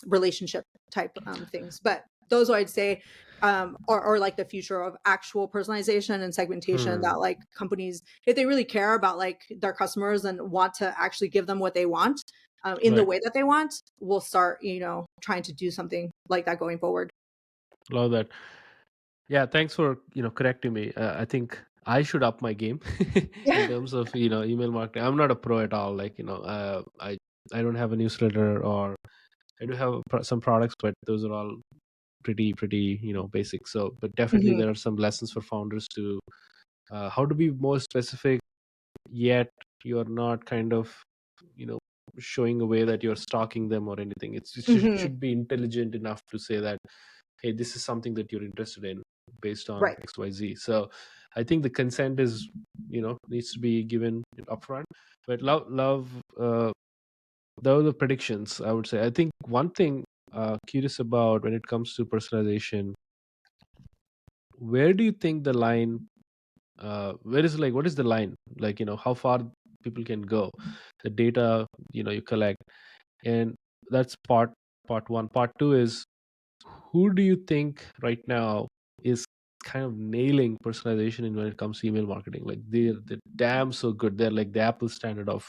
relationship type things. But those I'd say are like the future of actual personalization and segmentation, Hmm. that like companies, if they really care about like their customers and want to actually give them what they want in the Right. way that they want, we'll start trying to do something like that going forward. Love that. Yeah, thanks for correcting me. I think I should up my game in Yeah. terms of email marketing. I'm not a pro at all. Like I don't have a newsletter, or I do have some products, but those are all pretty basic. So, but definitely Hmm. there are some lessons for founders to how to be more specific, yet you're not kind of you know showing away that you're stalking them or anything. It Hmm. should be intelligent enough to say that, hey, this is something that you're interested in based on Right. XYZ. So I think the consent is needs to be given upfront. But love those are the predictions, I would say. I think one thing curious about when it comes to personalization, where do you think the line where is, like, what is the line, like, how far people can go, the data you collect? And that's part one. Part two is, who do you think right now is kind of nailing personalization in when it comes to email marketing? Like they're damn so good. They're like the Apple standard of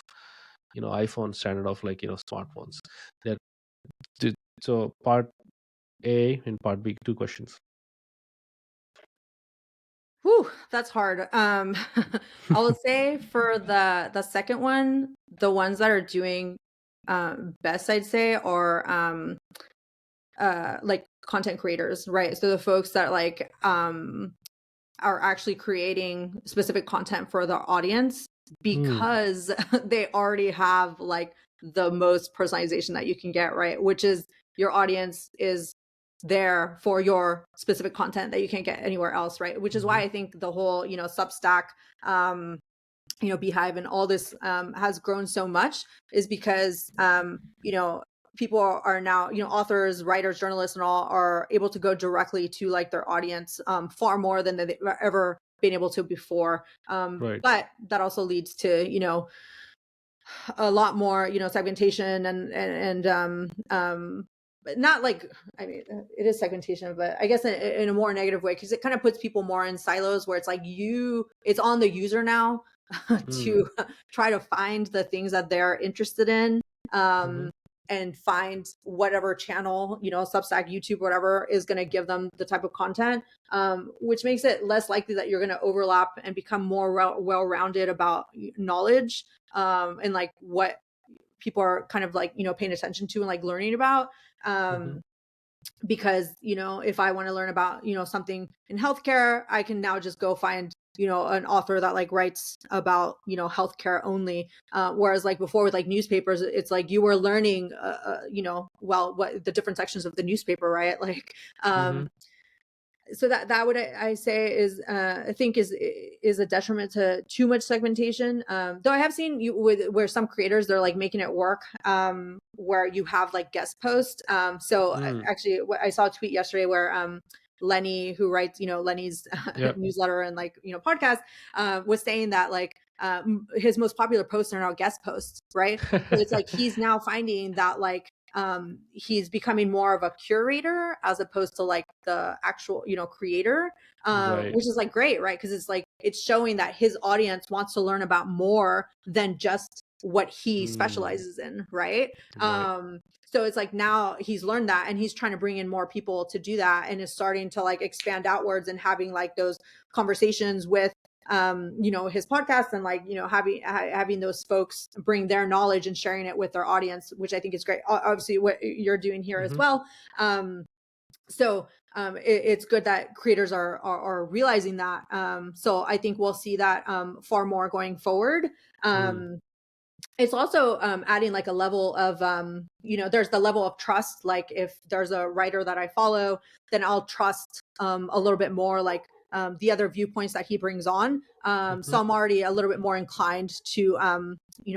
iPhone standard of, like, smartphones. They're so part A and part B, two questions. Whew, that's hard. I would say for the second one, the ones that are doing best, I'd say, are like content creators, right? So the folks that like are actually creating specific content for their audience. because they already have like the most personalization that you can get, right? Which is your audience is there for your specific content that you can't get anywhere else, right? Which is why I think the whole, Substack, Beehive and all this has grown so much, is because, people are now, authors, writers, journalists, and all are able to go directly to like their audience far more than they've ever been able to before. Right. But that also leads to, a lot more, segmentation and but not like, I mean, it is segmentation, but I guess in a more negative way, because it kind of puts people more in silos where it's like it's on the user now to try to find the things that they're interested in, and find whatever channel, Substack, YouTube, whatever is going to give them the type of content, which makes it less likely that you're going to overlap and become more well-rounded about knowledge, and like what people are kind of like, paying attention to and like learning about. Because, if I want to learn about, something in healthcare, I can now just go find, an author that like writes about, healthcare only. Whereas like before with like newspapers, it's like you were learning, well, what the different sections of the newspaper, right? Like, so that would I say is I think is a detriment to too much segmentation. Though I have seen where some creators, they're like making it work, where you have like guest posts. So actually, I saw a tweet yesterday where Lenny, who writes, Lenny's newsletter and like, podcast, was saying that like his most popular posts are now guest posts, right? So it's like he's now finding that like he's becoming more of a curator as opposed to like the actual, creator, which is like great, right? Because it's like it's showing that his audience wants to learn about more than just what he specializes in, right? So it's like now he's learned that and he's trying to bring in more people to do that, and is starting to like expand outwards and having like those conversations with his podcast, and like, having those folks bring their knowledge and sharing it with their audience, which I think is great. Obviously what you're doing here as well. So it's good that creators are realizing that. So I think we'll see that far more going forward. It's also adding like a level of, there's the level of trust. Like if there's a writer that I follow, then I'll trust a little bit more like the other viewpoints that he brings on. So I'm already a little bit more inclined to,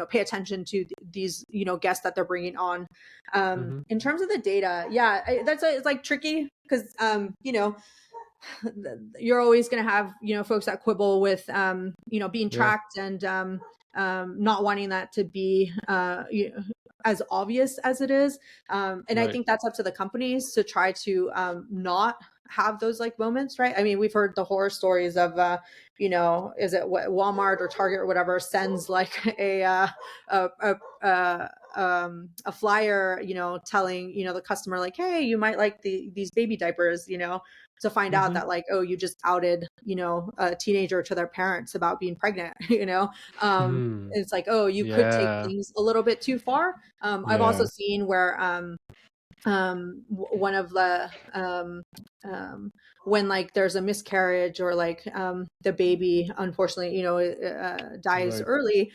pay attention to these, guests that they're bringing on. In terms of the data, it's like tricky because, you're always going to have, folks that quibble with, being tracked and not wanting that to be as obvious as it is. And I think that's up to the companies to try to not have those like moments, right? I mean, we've heard the horror stories of, is it what Walmart or Target or whatever sends like a flyer, telling, the customer like, hey, you might like these baby diapers, to find out that like, oh, you just outed, a teenager to their parents about being pregnant, it's like, oh, you could take things a little bit too far. I've also seen where one of the when like there's a miscarriage or like the baby unfortunately dies early,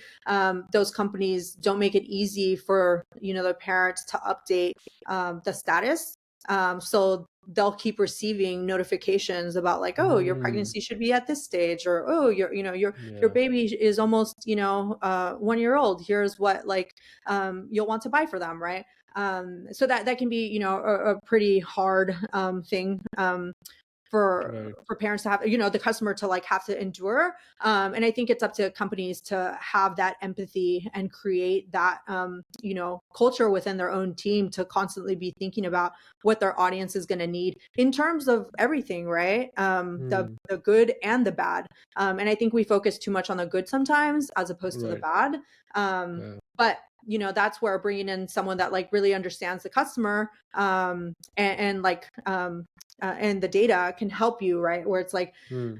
those companies don't make it easy for the parents to update the status, so they'll keep receiving notifications about like, oh, your pregnancy should be at this stage, or oh, your baby is almost 1 year old, here's what like you'll want to buy for them, right? So that can be a pretty hard thing for parents to have, the customer to like have to endure. And I think it's up to companies to have that empathy and create that culture within their own team to constantly be thinking about what their audience is going to need in terms of everything, right? The good and the bad. And I think we focus too much on the good sometimes as opposed to the bad. But that's where bringing in someone that like really understands the customer and like and the data can help you, right? Where it's like,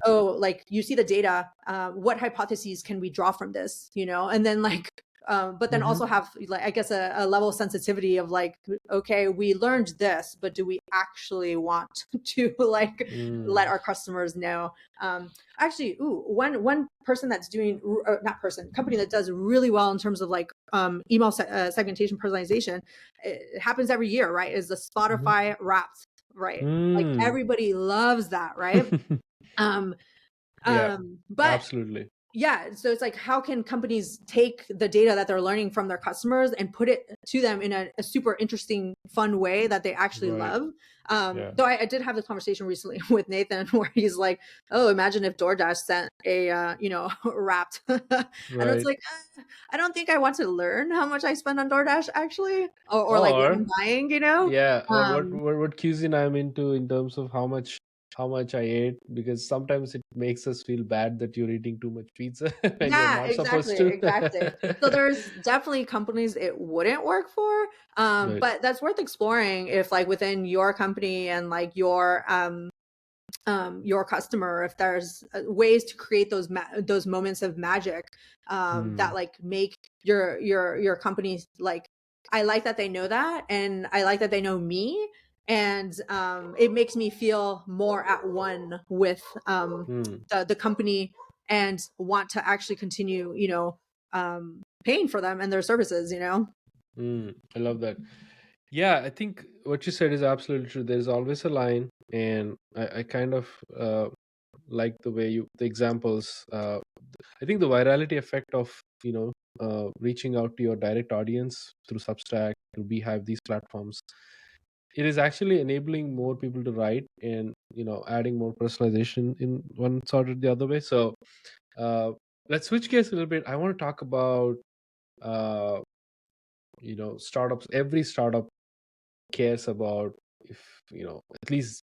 oh, like you see the data, what hypotheses can we draw from this, and then like but then also have, like, I guess a level of sensitivity of like, okay, we learned this, but do we actually want to like let our customers know? Actually, one person that's doing, not person, company that does really well in terms of like email segmentation personalization, it happens every year, right? Is the Spotify Wrapped, right? Like everybody loves that, right? Um, Yeah, but absolutely. yeah, so it's like, how can companies take the data that they're learning from their customers and put it to them in a super interesting, fun way that they actually Right. love? Yeah. Though I did have this conversation recently with Nathan where he's like, "Oh, imagine if DoorDash sent a Wrapped," and it's Right. like, I don't think I want to learn how much I spend on DoorDash actually, or like what I'm Or buying, yeah, or Um, what cuisine I'm into in terms of how much I ate, because sometimes it makes us feel bad that you're eating too much pizza when you're Yeah, not supposed exactly, to. exactly. So there's definitely companies it wouldn't work for, Right. but that's worth exploring if like within your company and like your customer, if there's ways to create those moments of magic that Hmm. like make your company like, I like that they know that, and I like that they know me, and it makes me feel more at one with Hmm. the company, and want to actually continue paying for them and their services. Hmm. I love that. Yeah, I think what you said is absolutely true. There's always a line, and I kind of like the way the examples. I think the virality effect of reaching out to your direct audience through Substack, through Beehive, these platforms, it is actually enabling more people to write, and adding more personalization in one sort or the other way. So uh, let's switch gears a little bit. I want to talk about uh, startups. Every startup cares about, if at least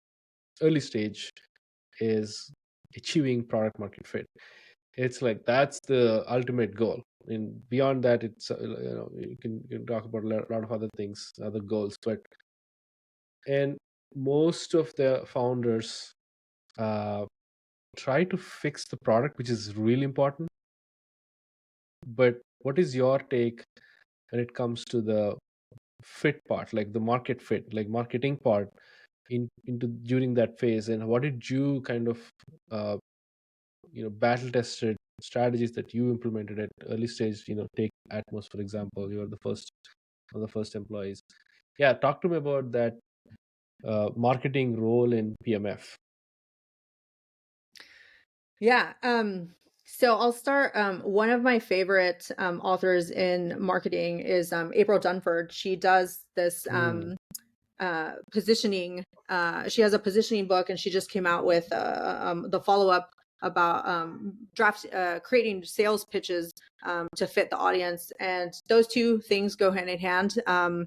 early stage, is achieving product market fit. It's like that's the ultimate goal, and beyond that, it's you can talk about a lot of other things, other goals, but and most of the founders uh, try to fix the product, which is really important. But what is your take when it comes to the fit part, like the market fit, like marketing part, into during that phase, and what did you kind of uh, battle tested strategies that you implemented at early stage? Take Atmos for example. You were the first one of the first employees. Yeah, talk to me about that marketing role in PMF. Yeah. So I'll start. One of my favorite authors in marketing is April Dunford. She does this Hmm. positioning. She has a positioning book, and she just came out with the follow up about creating sales pitches to fit the audience, and those two things go hand in hand. Hmm.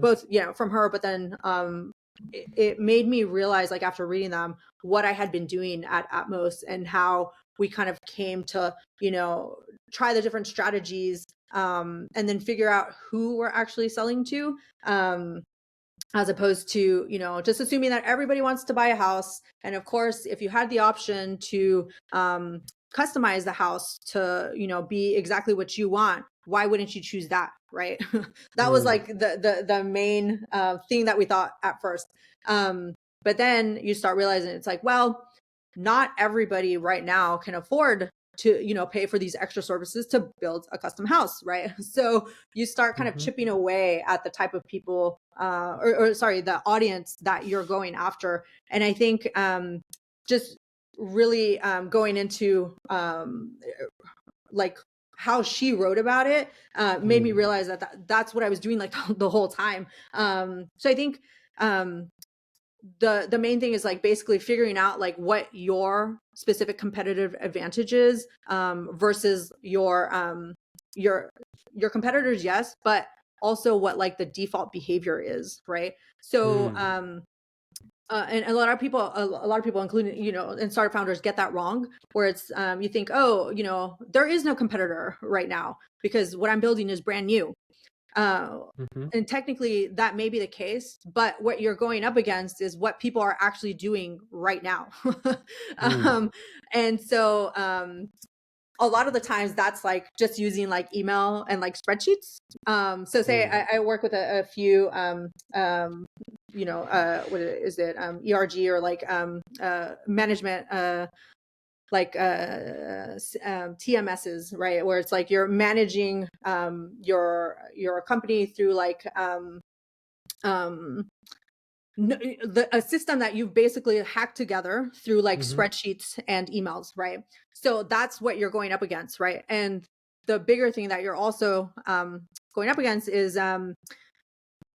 Both, from her, but then it made me realize, like after reading them, what I had been doing at Atmos and how we kind of came to try the different strategies, and then figure out who we're actually selling to. As opposed to just assuming that everybody wants to buy a house. And of course, if you had the option to customize the house to be exactly what you want, why wouldn't you choose that, right? That was Hmm. like the main thing that we thought at first. But then you start realizing it's like, well, not everybody right now can afford to pay for these extra services to build a custom house, right? So you start kind of Hmm. chipping away at the type of people, or sorry, the audience that you're going after. And I think just really going into like how she wrote about it made me Hmm. realize that's what I was doing like the whole time. So I think the main thing is like basically figuring out like what your specific competitive advantage is, versus your your competitors, yes, but also what like the default behavior is, right? So Hmm. and a lot of people including and startup founders get that wrong, where it's you think, oh, there is no competitor right now because what I'm building is brand new. uh, Hmm. and technically that may be the case, but what you're going up against is what people are actually doing right now. Hmm. um, and so a lot of the times that's like just using like email and like spreadsheets. So say I work with a few, what is it? ERG or like management, like TMSs, right? Where it's like you're managing your company through like a system that you've basically hacked together through like Mm-hmm. spreadsheets and emails, right? So that's what you're going up against, right? And the bigger thing that you're also going up against is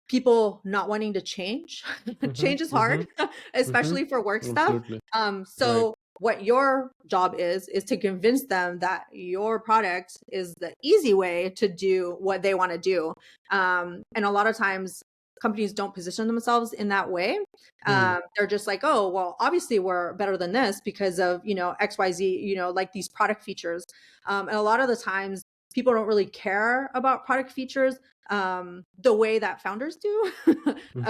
people not wanting to change. Mm-hmm. Change is Mm-hmm. hard, Mm-hmm. especially for work stuff. Absolutely. Right. So what your job is to convince them that your product is the easy way to do what they want to do. And a lot of times companies don't position themselves in that way. They're just like, oh, well, obviously we're better than this because of, XYZ, like these product features. And a lot of the times people don't really care about product features the way that founders do.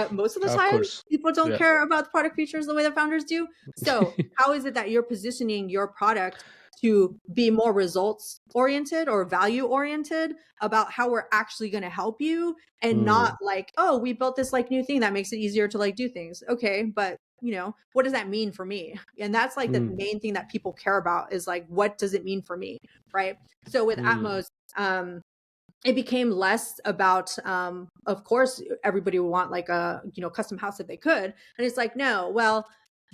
Most of the Of time, course. people don't Yeah. care about the product features the way that founders do. So, how is it that you're positioning your product to be more results oriented or value oriented about how we're actually going to help you, and not like, oh, we built this like new thing that makes it easier to like do things. Okay, but what does that mean for me? And that's like the main thing that people care about is like, what does it mean for me? Right. So with Atmos, it became less about of course everybody would want like a custom house if they could, and it's like, no, well,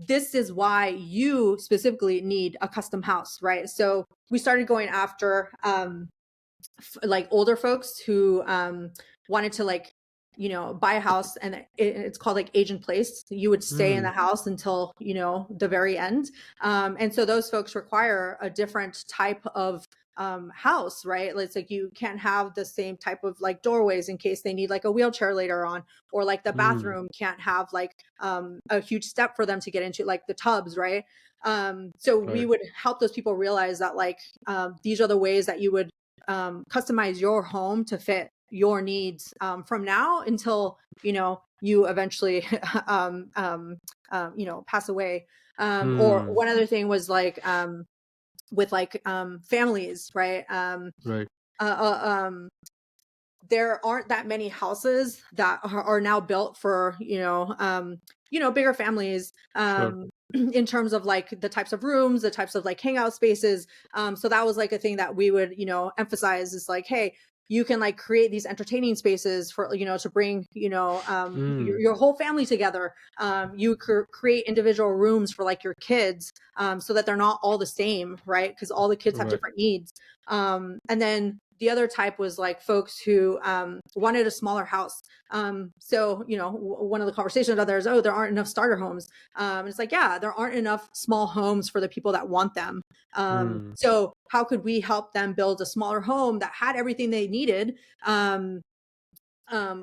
this is why you specifically need a custom house, right? So we started going after like older folks who wanted to like buy a house, and it's called like age in place. You would stay in the house until the very end, and so those folks require a different type of house, right? It's like you can't have the same type of like doorways in case they need like a wheelchair later on, or like the bathroom can't have like a huge step for them to get into, like the tubs, right? So we Right. would help those people realize that like these are the ways that you would customize your home to fit your needs from now until you eventually pass away. Or one other thing was like with like families, right? Right. Uh, uh, um, there aren't that many houses that are now built for bigger families, Sure. in terms of like the types of rooms, the types of like hangout spaces. So that was like a thing that we would emphasize is like, hey, you can like create these entertaining spaces for to bring your whole family together. You create individual rooms for like your kids, so that they're not all the same, right? Because all the kids have Right. different needs. And then the other type was like folks who wanted a smaller house. So, one of the conversations out there is, oh, there aren't enough starter homes. It's like, yeah, there aren't enough small homes for the people that want them. So how could we help them build a smaller home that had everything they needed?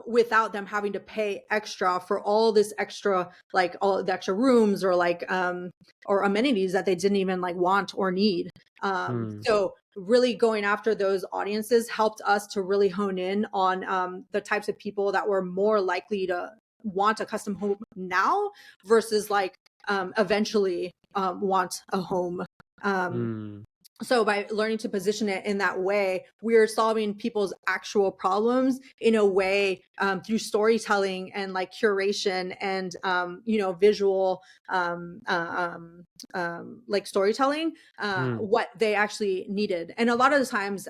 Without them having to pay extra for all this extra, like all the extra rooms or like or amenities that they didn't even like want or need. So really going after those audiences helped us to really hone in on the types of people that were more likely to want a custom home now versus like eventually want a home. So by learning to position it in that way, we're solving people's actual problems in a way through storytelling and like curation and visual like storytelling, what they actually needed. And a lot of the times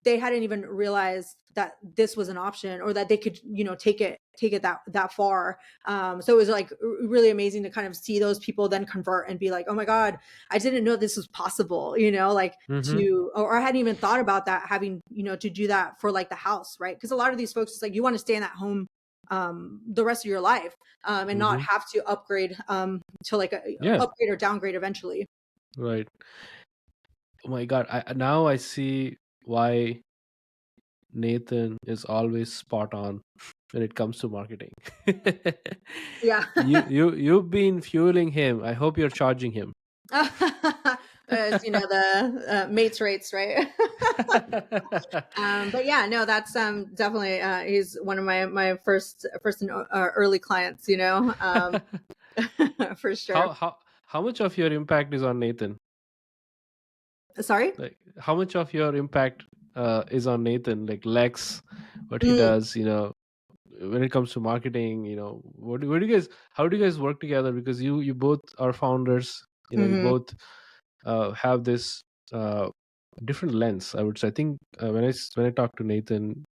they hadn't even realized that this was an option, or that they could take it that far. So it was like really amazing to kind of see those people then convert and be like, oh my God, I didn't know this was possible, like or I hadn't even thought about that, having, to do that for like the house, right? Because a lot of these folks, it's like you want to stay in that home the rest of your life, and not have to upgrade to like a Yeah. upgrade or downgrade eventually. Right. Oh my God. Now I see why Nathan is always spot on when it comes to marketing. Yeah. You've been fueling him. I hope you're charging him. As the mates rates, right? But yeah, no, that's definitely he's one of my first and early clients, for sure. How much of your impact is on Nathan? Sorry. Like, how much of your impact is on Nathan? Like Lex, what he Mm, does, when it comes to marketing, what do you guys, how do you guys work together? Because you both are founders, you mhm. both have this uh, different lens, I would say. I think when I talk to Nathan,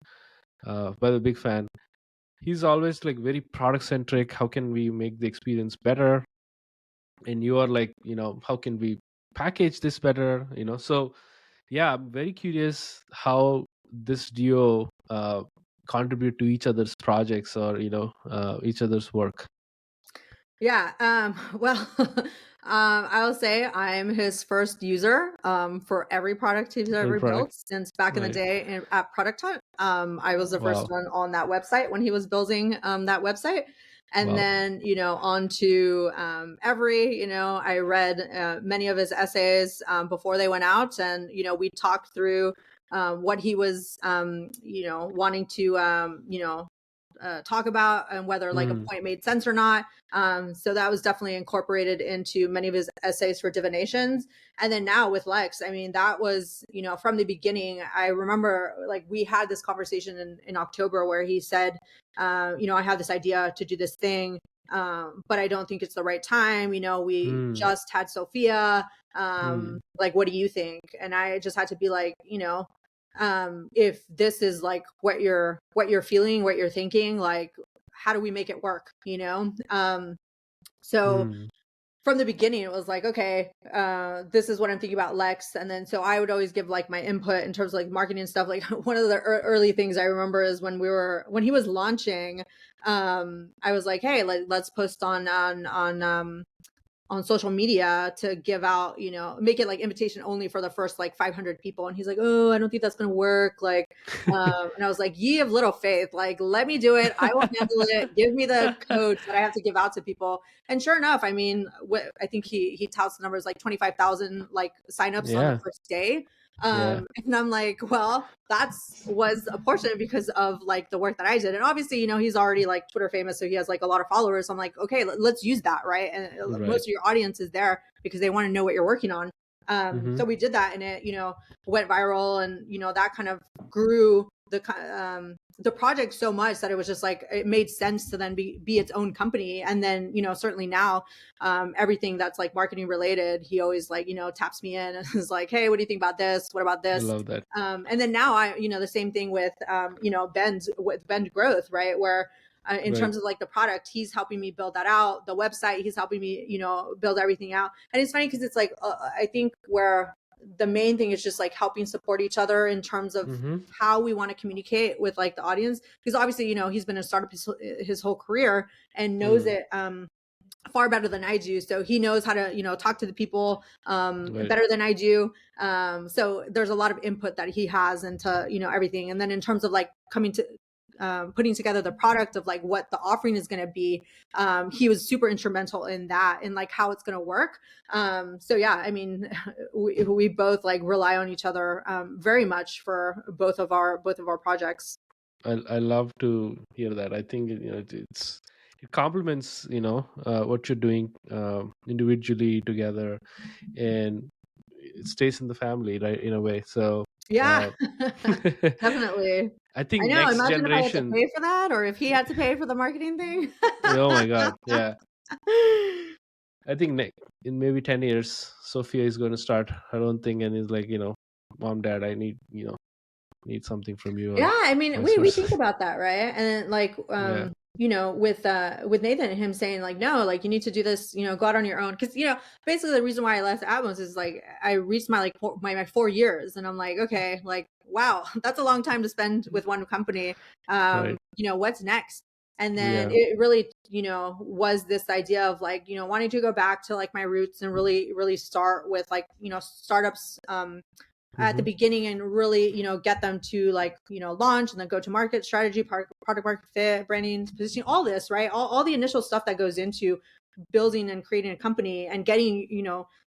by the big fan, he's always like very product centric. How can we make the experience better? And you are like, how can we package this better? So yeah, I'm very curious how this duo contribute to each other's projects, or each other's work. Yeah. Well, I'll say I'm his first user for every product he's Every ever product, built since back in the right? day at Product Hunt. I was the first Wow. one on that website when he was building that website. And Wow. then, on to every, I read many of his essays before they went out. And, we talked through what he was, wanting to, talk about, and whether like a Mm, point made sense or not. So that was definitely incorporated into many of his essays for divinations. And then now with Lex, I mean, that was, from the beginning. I remember like we had this conversation in October where he said, I have this idea to do this thing, but I don't think it's the right time. We mm, just had Sophia. mm, Like, what do you think? And I just had to be like, if this is like what you're feeling, what you're thinking, like, how do we make it work? So mm. from the beginning it was like, okay, this is what I'm thinking about Lex. And then so I would always give like my input in terms of like marketing and stuff. Like one of the early things I remember is when he was launching, I was like, hey, let's post on social media to give out, make it like invitation only for the first like 500 people. And he's like, oh, I don't think that's going to work. Like, and I was like, ye of little faith, like, let me do it. I will handle it. Give me the codes that I have to give out to people. And sure enough, I mean, I think he touts the numbers like 25,000 like signups on the Yeah, first day. yeah, And I'm like, well, that's was a portion because of like the work that I did. And obviously, he's already like Twitter famous, so he has like a lot of followers. So I'm like, okay, let's use that, right? And right. most of your audience is there because they want to know what you're working on. Mm-hmm. So we did that, and it, went viral, and that kind of grew the project so much that it was just like it made sense to then be its own company. And then certainly now, everything that's like marketing related, he always like taps me in and is like, hey, what do you think about this? What about I this? love that. And then now I, the same thing with Bend Growth, right? Where in Right. terms of like the product, he's helping me build that out. The website, he's helping me, build everything out. And it's funny because it's like I think where the main thing is just like helping support each other in terms of Mm-hmm. how we want to communicate with like the audience, because obviously he's been a startup his whole career and knows Mm, it far better than I do. So he knows how to, talk to the people right. better than I do. So there's a lot of input that he has into, everything. And then in terms of like coming to putting together the product of like what the offering is going to be, he was super instrumental in that and like how it's going to work. So yeah, I mean, we both like rely on each other very much for both of our projects. I love to hear that. I think it complements what you're doing individually together, and it stays in the family, right, in a way. So Yeah, uh, definitely. I I think know. next Imagine if I had to generation. pay for that, or if he had to pay for the marketing thing. Oh my god, yeah. I think in maybe 10 years, Sophia is going to start her own thing and is like, mom, dad, I need something from you, Yeah, or I mean, vice we versa. think about that, right? And like, Yeah. with Nathan and him saying like, no, like you need to do this, go out on your own. Because basically the reason why I left Atmos is like I reached my like my 4 years, and I'm like, okay, like wow, that's a long time to spend with one company. Right. What's next? And then Yeah. it really, was this idea of like, wanting to go back to like my roots and really, really start with like, startups at the Mm-hmm. beginning and really, get them to like, launch and then go to market strategy, product market fit, branding, positioning, all this, right? All the initial stuff that goes into building and creating a company and getting,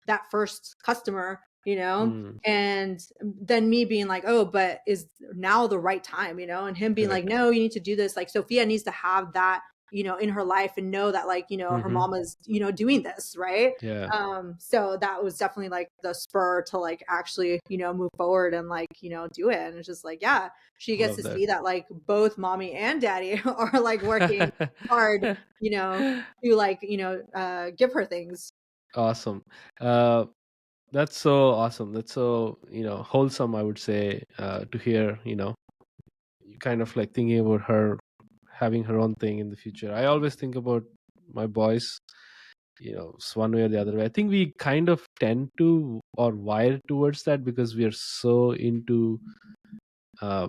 that first customer, Mm, and then me being like, oh, but is now the right time, and him being like, correct. no, you need to do this. Like Sophia needs to have that in her life and know that like, her Mm-hmm. mom is, doing this, right? Yeah. So that was definitely like the spur to like actually, move forward and like, do it. And it's just like, yeah, she gets Love to that. see that like both mommy and daddy are like working hard, to like, give her things. Awesome. Uh, that's so awesome. That's so, wholesome, I would say, to hear, you kind of like thinking about her having her own thing in the future. I always think about my boys, it's one way or the other way. I think we kind of tend to or wire towards that because we are so into uh,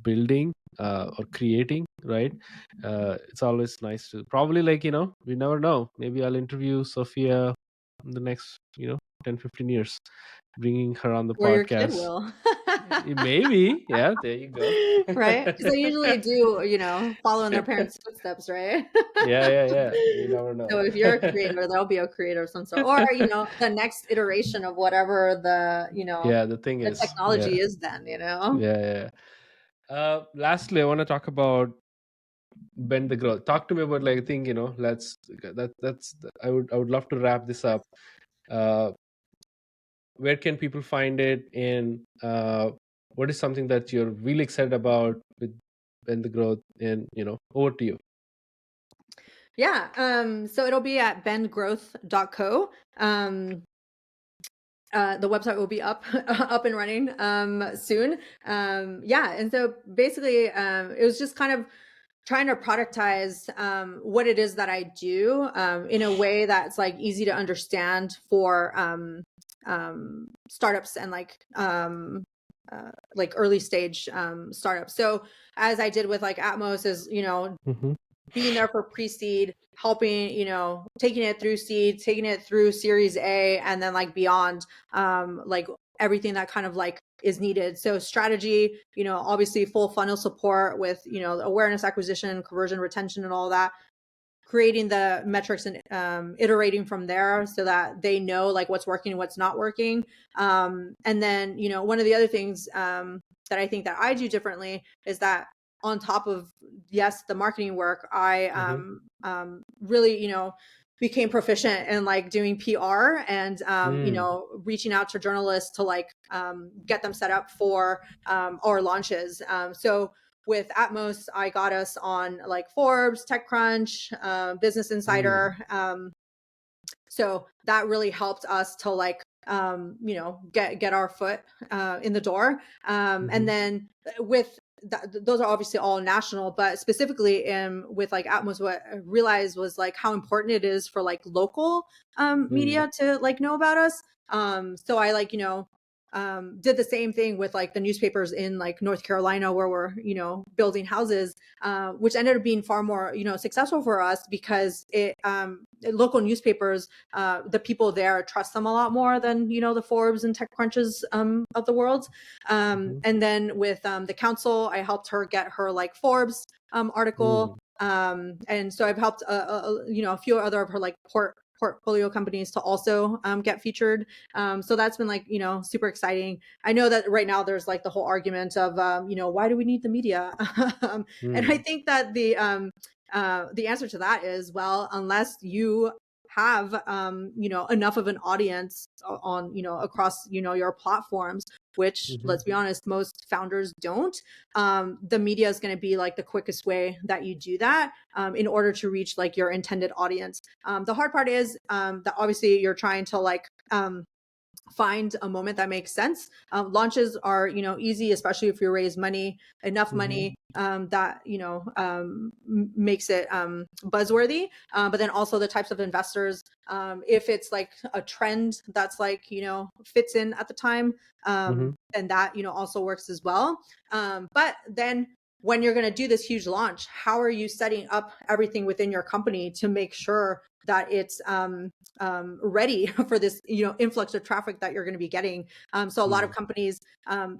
building or creating, right? It's always nice to probably like, we never know. Maybe I'll interview Sophia in the next, 10-15 years, bringing her on the Or your kid podcast. will. Maybe. Yeah, there you go. Right? Because they usually do, follow in their parents' footsteps, right? Yeah. You never know. So if you're a creator, there'll be a creator of some sort, or the next iteration of whatever Yeah, the thing the is, technology is then. yeah. Lastly, I want to talk about bend the growth. Talk to me about like I think let's that's I would love to wrap this up. Uh, where can people find it, and what is something that you're really excited about with bend the growth? And over to you. Yeah. So it'll be at bendgrowth.co. The website will be up up and running soon. Yeah, and so basically it was just kind of trying to productize what it is that I do in a way that's like easy to understand for startups and like early stage startups. So as I did with like Atmos is, Mm-hmm. being there for pre-seed, helping, taking it through seed, taking it through series A, and then like beyond, like everything that kind of like is needed. So strategy, obviously full funnel support with, awareness, acquisition, conversion, retention, and all that, creating the metrics and iterating from there so that they know like what's working and what's not working. And then, one of the other things that I think that I do differently is that on top of, yes, the marketing work, I Mm-hmm. really, became proficient in like doing PR and, Mm. reaching out to journalists to like get them set up for our launches. So with Atmos, I got us on like Forbes, TechCrunch, Business Mm. Insider. So that really helped us to like, get our foot in the door. And Mm-hmm. then with those are obviously all national, but specifically with like Atmos, what I realized was like how important it is for like local Mm. media to like know about us. So I like, did the same thing with like the newspapers in like North Carolina where we're, building houses, which ended up being far more, successful for us because local newspapers, the people there trust them a lot more than, the Forbes and TechCrunches of the world. Mm-hmm. And then with the council, I helped her get her like Forbes article. Mm. And so I've helped, a few other of her like portfolio companies to also get featured. So that's been like, super exciting. I know that right now there's like the whole argument of, why do we need the media? And I Mm. think that the answer to that is, well, unless you have, enough of an audience on, across, your platforms, which Mm-hmm. let's be honest, most founders don't, the media is going to be like the quickest way that you do that in order to reach like your intended audience. The hard part is that obviously you're trying to like, find a moment that makes sense. Launches are, easy, especially if you raise enough Mm-hmm. money that, makes it buzzworthy. But then also the types of investors, if it's like a trend that's like, fits in at the time, Mm-hmm. then that, also works as well. But then when you're going to do this huge launch, how are you setting up everything within your company to make sure that it's ready for this, influx of traffic that you're going to be getting? So a lot of Mm. companies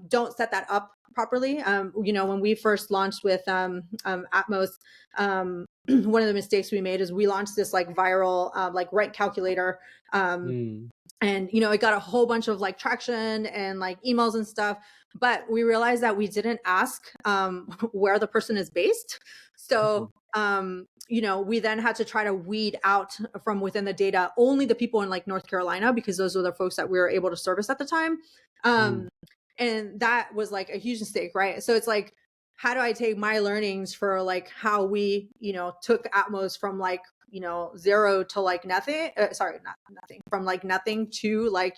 don't set that up properly. When we first launched with Atmos, one of the mistakes we made is we launched this like viral like rank calculator. Mm. And it got a whole bunch of like traction and like emails and stuff, but we realized that we didn't ask where the person is based. So we then had to try to weed out from within the data only the people in like North Carolina, because those were the folks that we were able to service at the time. Mm. And that was like a huge mistake, right? So it's like, how do I take my learnings for like how we, took Atmos from like, zero to like nothing, sorry, not nothing, from like nothing to like,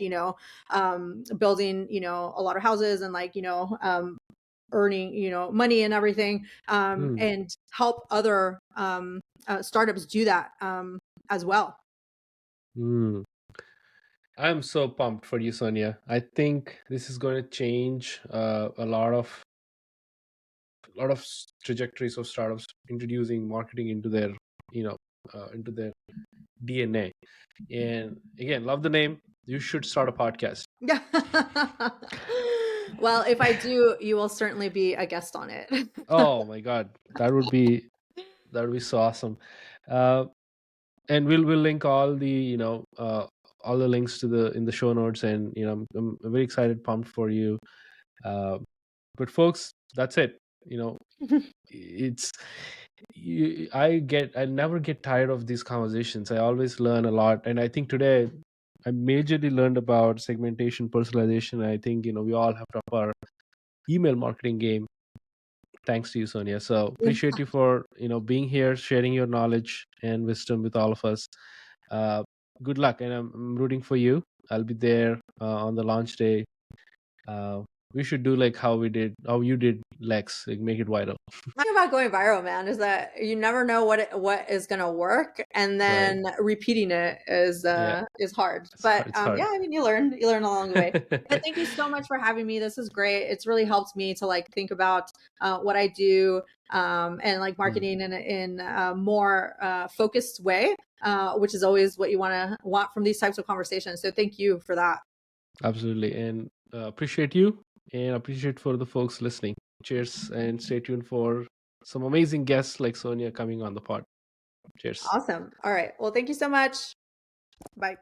building, a lot of houses and like, earning, money and everything, Mm. and help other startups do that as well. Mm. I'm so pumped for you, Sonia. I think this is going to change a lot of trajectories of startups introducing marketing into their, into their DNA. And again, love the name. You should start a podcast. Yeah. Well, if I do, you will certainly be a guest on it. Oh my God, that would be so awesome. Uh, and we'll link all the all the links to the in the show notes, and I'm very excited, pumped for you. But folks, that's it. It's I never get tired of these conversations. I always learn a lot, and I think today I majorly learned about segmentation, personalization. I think we all have to up our email marketing game thanks to you, Sonia. So appreciate you for being here, sharing your knowledge and wisdom with all of us. uh, Good luck, and I'm rooting for you. I'll be there on the launch day. We should do like how you did, Lex, like make it viral. About going viral, man, is that you never know what is going to work, and Right. then repeating it Yeah, is hard. it's But hard. It's hard. yeah, I mean, you learn along the way. But thank you so much for having me. This is great. It's really helped me to like think about what I do, and like Mm, marketing in a more focused way, which is always what you want from these types of conversations. So thank you for that. absolutely. And appreciate you, and appreciate for the folks listening. Cheers, and stay tuned for some amazing guests like Sonia coming on the pod. Cheers. Awesome. All right. Well, thank you so much. Bye.